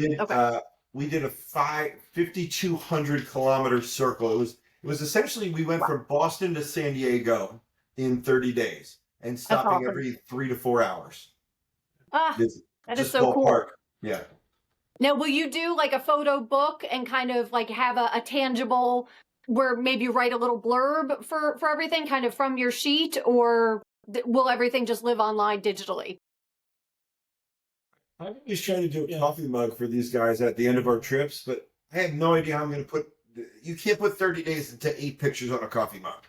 We did a 5,200 kilometer circle. It was essentially we went from Boston to San Diego in 30 days and stopping awesome. every 3 to 4 hours. That is Just so cool. ballpark. Yeah. Now, will you do like a photo book and kind of like have a tangible where maybe you write a little blurb for everything kind of from your sheet, or will everything just live online digitally? I'm just trying to do a coffee mug for these guys at the end of our trips, but I have no idea how I'm going to put. You can't put 30 days into 8 pictures on a coffee mug.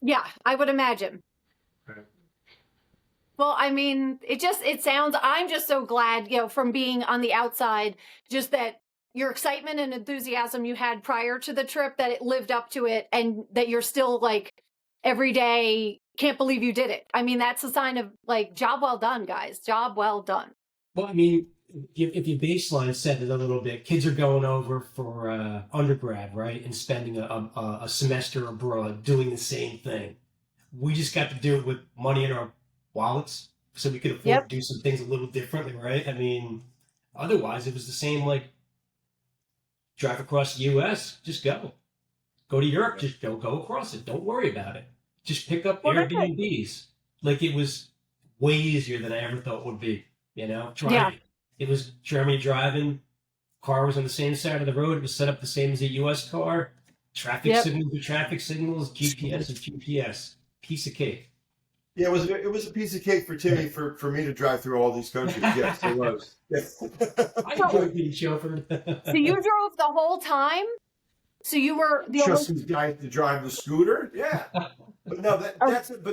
Yeah, I would imagine. Right. Well, I mean, it sounds, I'm just so glad, from being on the outside, just that your excitement and enthusiasm you had prior to the trip, that it lived up to it, and that you're still like every day, can't believe you did it. I mean, that's a sign of like, job well done, guys. Job well done. Well, I mean, if you baseline set it a little bit, kids are going over for undergrad, right, and spending a semester abroad doing the same thing. We just got to do it with money in our wallets, so we could afford to do some things a little differently, right? I mean, otherwise it was the same, like, drive across the U.S., just go. Go to Europe, just go across it. Don't worry about it. Just pick up Airbnbs. Like, it was way easier than I ever thought it would be, you know? It was Germany driving. Car was on the same side of the road. It was set up the same as a U.S. car. Traffic signals to traffic signals. GPS is GPS. Piece of cake. Yeah, it was a piece of cake for Timmy for me to drive through all these countries. Yes, it was. Yes. I enjoyed being chauffeured. So you drove the whole time? So you were the Trust these guys to drive the scooter? Yeah. But no,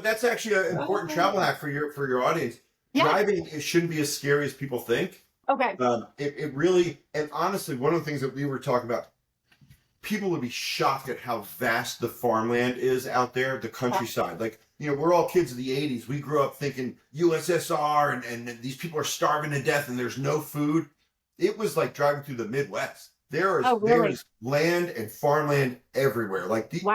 that's actually an important travel hack for your audience. Yeah. Driving, it shouldn't be as scary as people think. Okay. It really, and honestly, one of the things that we were talking about, people would be shocked at how vast the farmland is out there, the countryside. Like, you know, we're all kids of the 80s. We grew up thinking USSR and these people are starving to death and there's no food. It was like driving through the Midwest. There is land and farmland everywhere. Like 50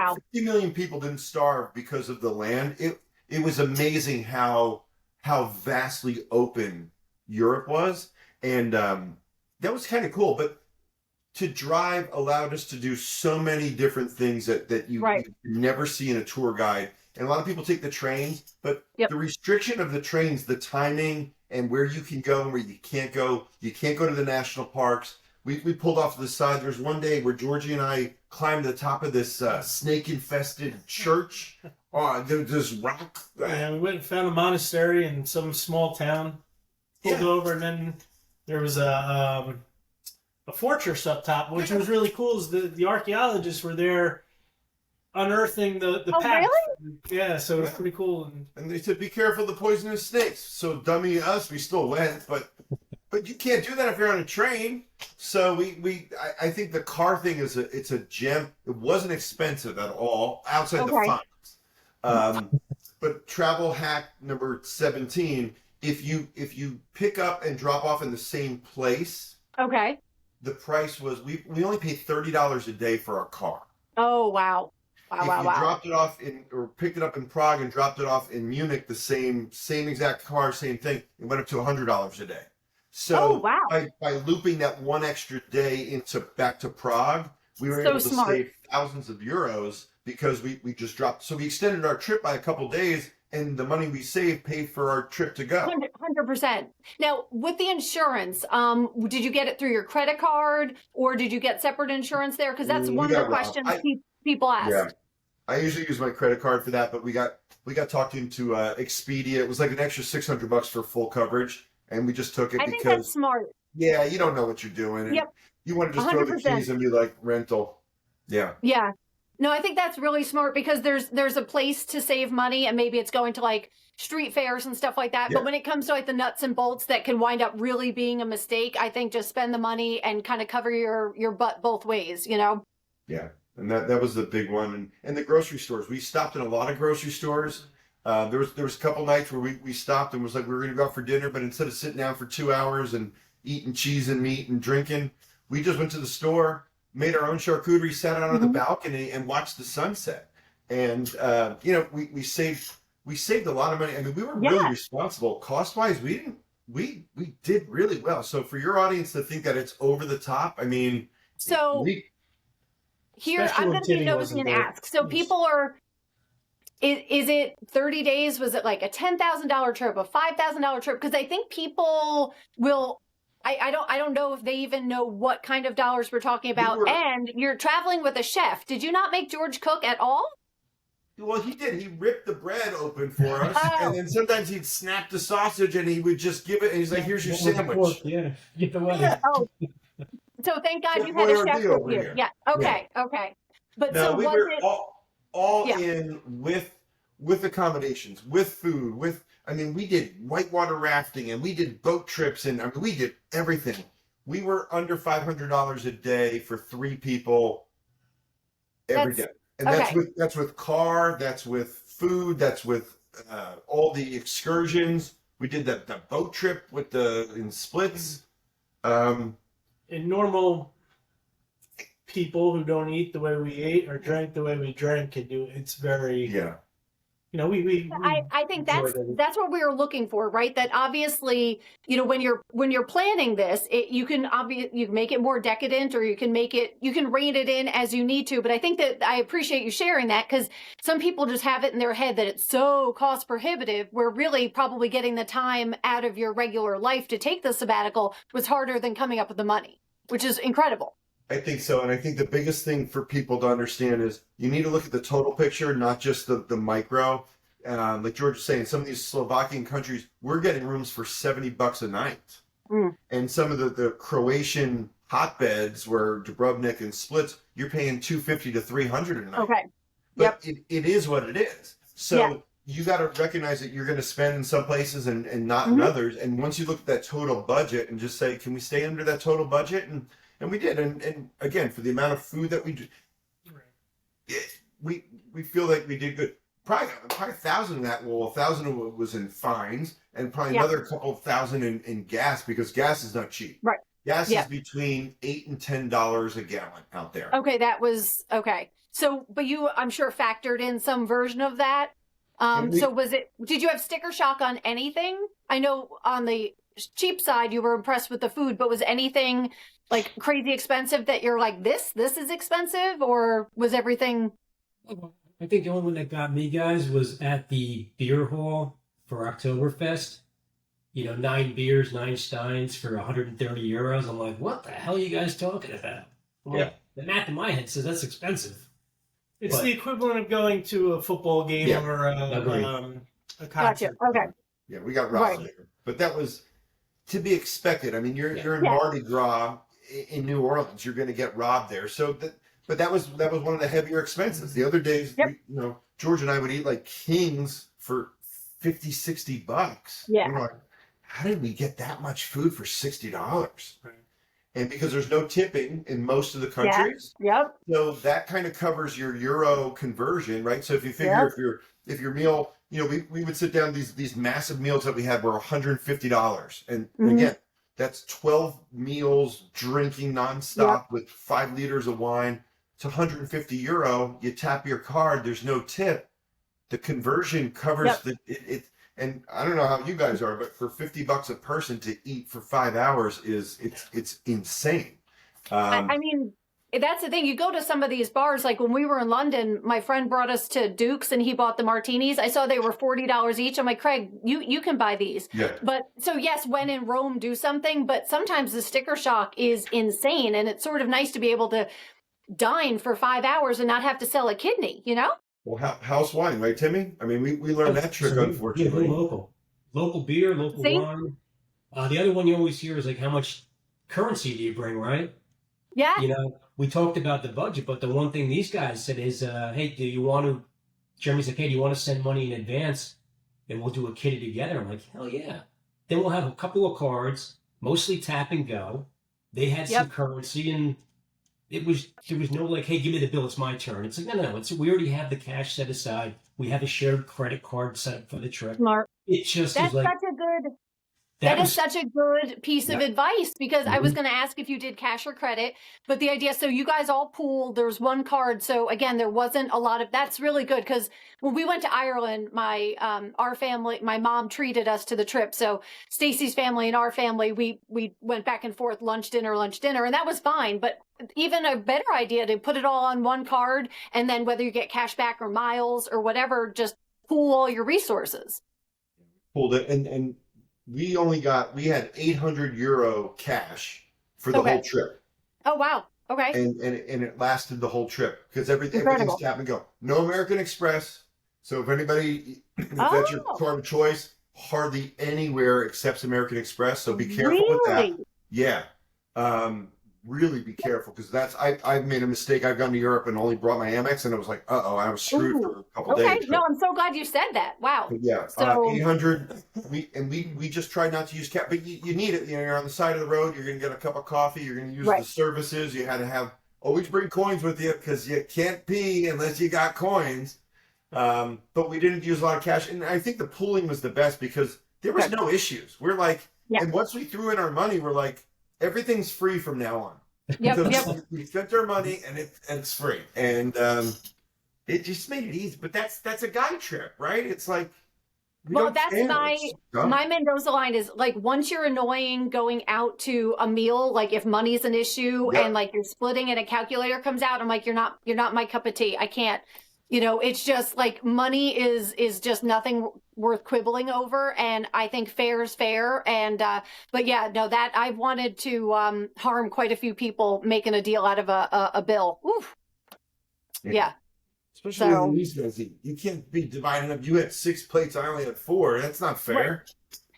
million people didn't starve because of the land. It was amazing how vastly open Europe was. And that was kind of cool. But to drive allowed us to do so many different things that you never see in a tour guide. And a lot of people take the trains, but the restriction of the trains, the timing and where you can go and where you can't go to the national parks. We pulled off to the side. There's one day where Georgie and I climbed the top of this snake-infested church. There's rock. Yeah, we went and found a monastery in some small town. Pulled over, and then there was a fortress up top, which was really cool. Is the archaeologists were there unearthing the path. Really? Yeah, so it was pretty cool. And they said, "Be careful of the poisonous snakes." So dummy us, we still went, but you can't do that if you're on a train. So I think the car thing it's a gem. It wasn't expensive at all outside the fines. But travel hack number 17. If you pick up and drop off in the same place, the price was we only paid $30 a day for our car. Oh wow! If you dropped it off or picked it up in Prague and dropped it off in Munich, the same exact car, same thing, it went up to $100 a day. So by looping that one extra day back to Prague, we were able to save thousands of euros because we just dropped. So we extended our trip by a couple days, and the money we saved paid for our trip to go. 100%. Now, with the insurance, did you get it through your credit card or did you get separate insurance there? Because that's one of the questions people ask. Yeah, I usually use my credit card for that, but we got talked into Expedia. It was like an extra $600 for full coverage, and we just took it because that's smart. Yeah, you don't know what you're doing. And you want to just 100%. Throw the keys and be like rental. Yeah. Yeah. No, I think that's really smart because there's a place to save money and maybe it's going to like street fairs and stuff like that. Yeah. But when it comes to like the nuts and bolts that can wind up really being a mistake, I think just spend the money and kind of cover your butt both ways, you know? Yeah. And that was the big one. And the grocery stores, we stopped in a lot of grocery stores. There was a couple nights where we stopped and was like, we were going to go out for dinner, but instead of sitting down for 2 hours and eating cheese and meat and drinking, we just went to the store, made our own charcuterie, sat out on the balcony and watched the sunset. And, we saved a lot of money. I mean, we were really responsible. Cost-wise, we did really well. So for your audience to think that it's over the top, I mean... So here, I'm going to be nosy and ask. So people are... Is it 30 days? Was it like a $10,000 trip, a $5,000 trip? Because I think people will... I don't know if they even know what kind of dollars we're talking about. And you're traveling with a chef. Did you not make George cook at all? Well, he did. He ripped the bread open for us. And then sometimes he'd snap the sausage and he would just give it. And he's like, here's your sandwich. Get the one. So thank God you had a chef with you. Yeah. Okay. But no, so we was were it... all in with accommodations, with food, we did whitewater rafting and we did boat trips and we did everything. We were under $500 a day for 3 people every day. And that's with car, that's with food, that's with all the excursions. We did the boat trip in splits. And normal people who don't eat the way we ate or drink the way we drank can do it. It's very we I think that's enjoyed it. that's what we were looking for, right? That obviously, when you're planning this, you can make it more decadent, or you can rein it in as you need to. But I think that I appreciate you sharing that, because some people just have it in their head that it's so cost prohibitive, where really probably getting the time out of your regular life to take the sabbatical was harder than coming up with the money, which is incredible. I think so, and I think the biggest thing for people to understand is you need to look at the total picture, not just the micro. Like George was saying, some of these Slovakian countries, we're getting rooms for $70 a night. And some of the Croatian hotbeds, where Dubrovnic and Splits, you're paying $250 to $300 a night. Okay. But it is what it is. So you got to recognize that you're going to spend in some places and not in others. And once you look at that total budget and just say, can we stay under that total budget? And we did, and again, for the amount of food that we do, we feel like we did good. Probably 1,000 of that. Well, 1,000 was in fines, and probably another couple thousand in gas, because gas is not cheap. Right. Gas is between $8 and $10 a gallon out there. Okay, that was okay. So, but you, I'm sure, factored in some version of that. So did you have sticker shock on anything? I know on the cheap side you were impressed with the food, but was anything like crazy expensive that you're like, this is expensive, or was everything? I think the only one that got me, guys, was at the beer hall for Oktoberfest. 9 beers, 9 steins for 130 euros. I'm like, what the hell are you guys talking about? Well, the math in my head says that's expensive. It's the equivalent of going to a football game or a concert. Gotcha. Okay. Yeah, we got robbed there. But that was to be expected. I mean, you're in Mardi Gras in New Orleans. You're going to get robbed there. So but that was one of the heavier expenses. The other days, George and I would eat like kings for $50-$60. Yeah. And we're like, how did we get that much food for $60? Right. And because there's no tipping in most of the countries, so that kind of covers your euro conversion, right? So if you figure if your meal, we would sit down, these massive meals that we had were $150, and again, that's 12 meals, drinking nonstop with 5 liters of wine. It's 150 euro. You tap your card, there's no tip. The conversion covers it. And I don't know how you guys are, but for $50 a person to eat for 5 hours it's insane. I mean, that's the thing. You go to some of these bars, like when we were in London, my friend brought us to Duke's and he bought the martinis. I saw they were $40 each. I'm like, Craig, you can buy these. Yeah. But so yes, when in Rome, do something. But sometimes the sticker shock is insane, and it's sort of nice to be able to dine for 5 hours and not have to sell a kidney. Well, house wine, right, Timmy? I mean, we learned that trick, unfortunately. Local beer, local wine. The other one you always hear is like, how much currency do you bring, right? Yeah. We talked about the budget, but the one thing these guys said is, hey, Jeremy's like, hey, do you want to send money in advance and we'll do a kitty together? I'm like, hell yeah. Then we'll have a couple of cards, mostly tap and go. They had some currency, and there was no like, hey, give me the bill, it's my turn. It's like, no, we already have the cash set aside. We have a shared credit card set up for the trip. Smart. It just That's is like, that is such a good piece of advice, because I was going to ask if you did cash or credit, but the idea, so you guys all pooled, there's one card. So again, there wasn't a lot of, that's really good, because when we went to Ireland, our family, my mom treated us to the trip. So Stacy's family and our family, we went back and forth, lunch, dinner, and that was fine. But even a better idea to put it all on one card, and then whether you get cash back or miles or whatever, just pool all your resources. Pulled it, and we had 800 euro cash for the whole trip. Oh, wow. Okay. And it lasted the whole trip, because everything's tap and go. No American Express. So if that's your card of choice, hardly anywhere accepts American Express. So be careful with that. Yeah. Really be careful, because I've made a mistake. I've gone to Europe and only brought my Amex, and I was like, I was screwed for a couple days. Okay, no, I'm so glad you said that. Wow. But yeah, so 800. We just try not to use cash, but you need it. You're on the side of the road. You're going to get a cup of coffee. You're going to use the services. You had to always bring coins with you, because you can't pee unless you got coins. But we didn't use a lot of cash. And I think the pooling was the best because there was no issues. We're like, and once we threw in our money, we're like, everything's free from now on. Because we spent our money and it's free. And it just made it easy. But that's a guy trip, right? It's like, well, that's my Mendoza line is like, once you're annoying going out to a meal, like if money's an issue and like you're splitting and a calculator comes out, I'm like, you're not my cup of tea. I can't, it's just like money is just nothing worth quibbling over. And I think fair is fair. And, but yeah, no, that I've wanted to harm quite a few people making a deal out of a bill. Oof. Yeah. Especially in these guys, you can't be dividing up. You had 6 plates, I only had 4. That's not fair. Right.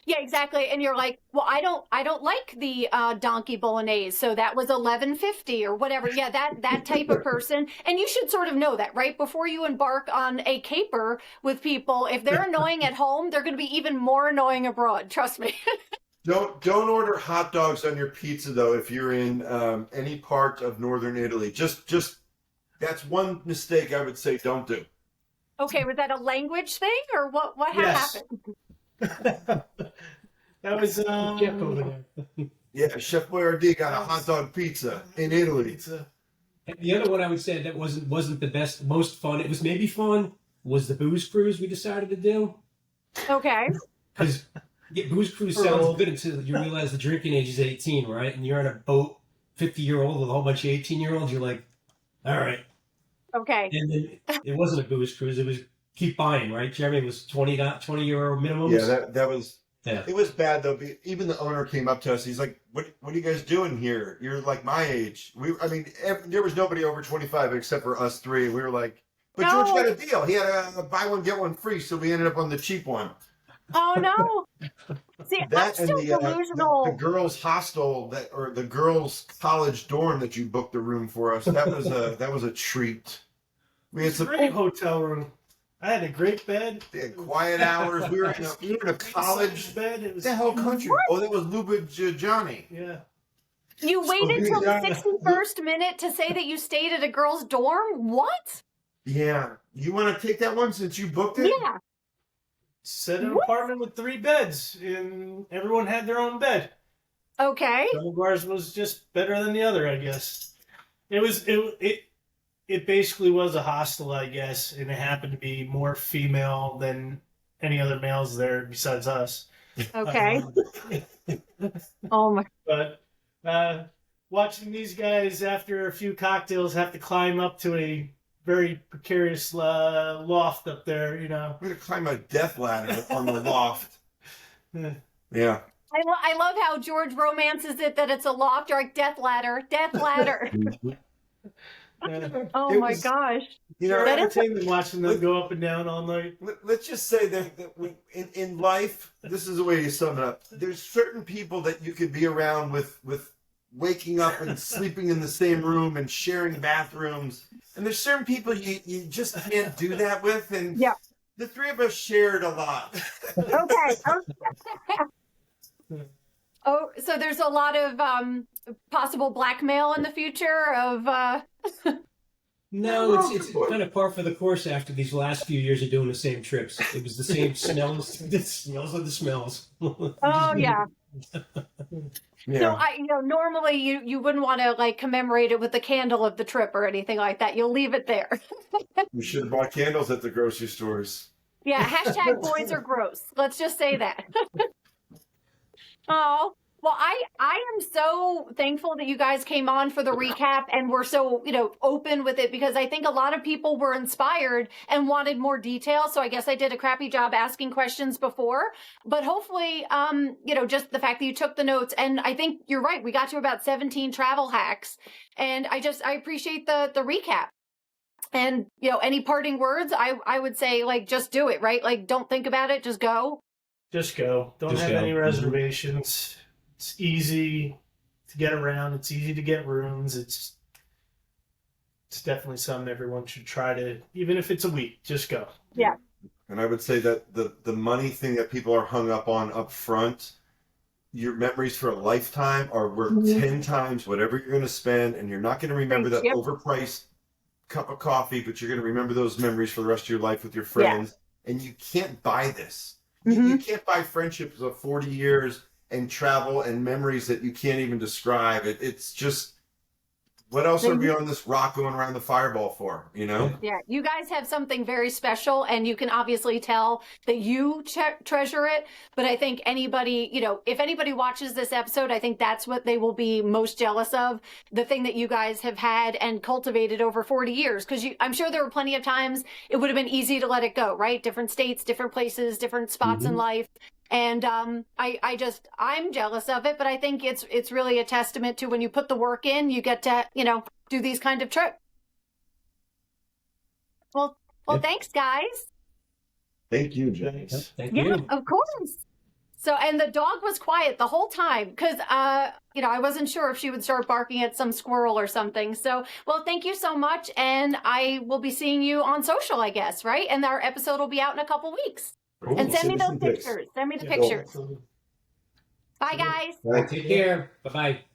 Yeah, exactly. And you're like, well, I don't like the donkey bolognese, so that was $11.50 or whatever. Yeah, that type of person. And you should sort of know that, right? Before you embark on a caper with people, if they're annoying at home, they're going to be even more annoying abroad. Trust me. Don't order hot dogs on your pizza though. If you're in any part of northern Italy, just that's one mistake I would say don't do. Okay, was that a language thing or what happened? That was Chef over there. Yeah, Chef Boyardee got a hot dog pizza in Italy. The other one I would say that wasn't the best, most fun. It was maybe fun. Was the booze cruise we decided to do? Okay. Because booze cruise sounds good until you realize the drinking age is 18, right? And you're on a boat, 50-year-old with a whole bunch of 18-year-olds. You're like, all right. Okay. And then it wasn't a booze cruise. It was keep buying, right, Jeremy? It was 20 euro minimums. Yeah, that was. Yeah. It was bad though. Even the owner came up to us. He's like, "What are you guys doing here? You're like my age." There was nobody over 25 except for us 3. We were like, "But George got a deal. He had a buy one get one free, so we ended up on the cheap one." Oh no! See, that I'm still delusional. The girls' hostel or the girls' college dorm that you booked the room for us. That was a treat. We had some great hotel room. I had a great bed. They had quiet hours. We were in a college bed. It was the whole country. What? Oh, that was Ljubajana. Yeah. You waited till the 61st minute to say that you stayed at a girl's dorm? What? Yeah. You want to take that one since you booked it? Yeah. Set an apartment with 3 beds, and everyone had their own bed. Okay. Some of ours was just better than the other, I guess. It basically was a hostel, I guess, and it happened to be more female than any other males there besides us. Okay. Oh my. But watching these guys after a few cocktails have to climb up to a very precarious loft up there, We're going to climb a death ladder on the loft. Yeah. I love how George romances it that it's a loft. You're like, death ladder. Oh my gosh. Entertainment watching them go up and down all night. Let's just say that in life, this is the way you sum it up. There's certain people that you could be around with waking up and sleeping in the same room and sharing bathrooms. And there's certain people you just can't do that with. And the 3 of us shared a lot. Okay. Oh, so there's a lot of possible blackmail in the future of... No, it's kind of par for the course after these last few years of doing the same trips. It was the same smells. The smells of the smells. Oh, yeah. So normally you wouldn't want to like commemorate it with the candle of the trip or anything like that. You'll leave it there. We should have bought candles at the grocery stores. Yeah, hashtag boys are gross. Let's just say that. Oh, well, I am so thankful that you guys came on for the recap and were so, open with it, because I think a lot of people were inspired and wanted more detail. So I guess I did a crappy job asking questions before, but hopefully, just the fact that you took the notes, and I think you're right. We got to about 17 travel hacks, and I appreciate the recap. And, any parting words, I would say, like, just do it, right? Like, don't think about it. Just go. Just go. Don't have any reservations. It's easy to get around. It's easy to get rooms. It's definitely something everyone should try to, even if it's a week, just go. Yeah. And I would say that the money thing that people are hung up on up front, your memories for a lifetime are worth 10 times whatever you're going to spend, and you're not going to remember that overpriced cup of coffee, but you're going to remember those memories for the rest of your life with your friends. Yeah. And you can't buy this. You can't buy friendships of 40 years and travel and memories that you can't even describe. It's just, what else are we on this rock going around the fireball for, you know? Yeah, you guys have something very special, and you can obviously tell that you treasure it. But I think anybody, you know, if anybody watches this episode, I think that's what they will be most jealous of, the thing that you guys have had and cultivated over 40 years. Because I'm sure there were plenty of times it would have been easy to let it go, right? Different states, different places, different spots in life. And I'm jealous of it, but I think it's really a testament to when you put the work in, you get to, you know, do these kind of trips. Well, thanks, guys. Thank you, James. Thank you. Of course. So, and the dog was quiet the whole time because, you know, I wasn't sure if she would start barking at some squirrel or something. So, well, thank you so much. And I will be seeing you on social, I guess, right? And our episode will be out in a couple weeks. Cool. And send me those pictures. Send me the pictures. Bye, guys. Bye. Take care. Bye-bye.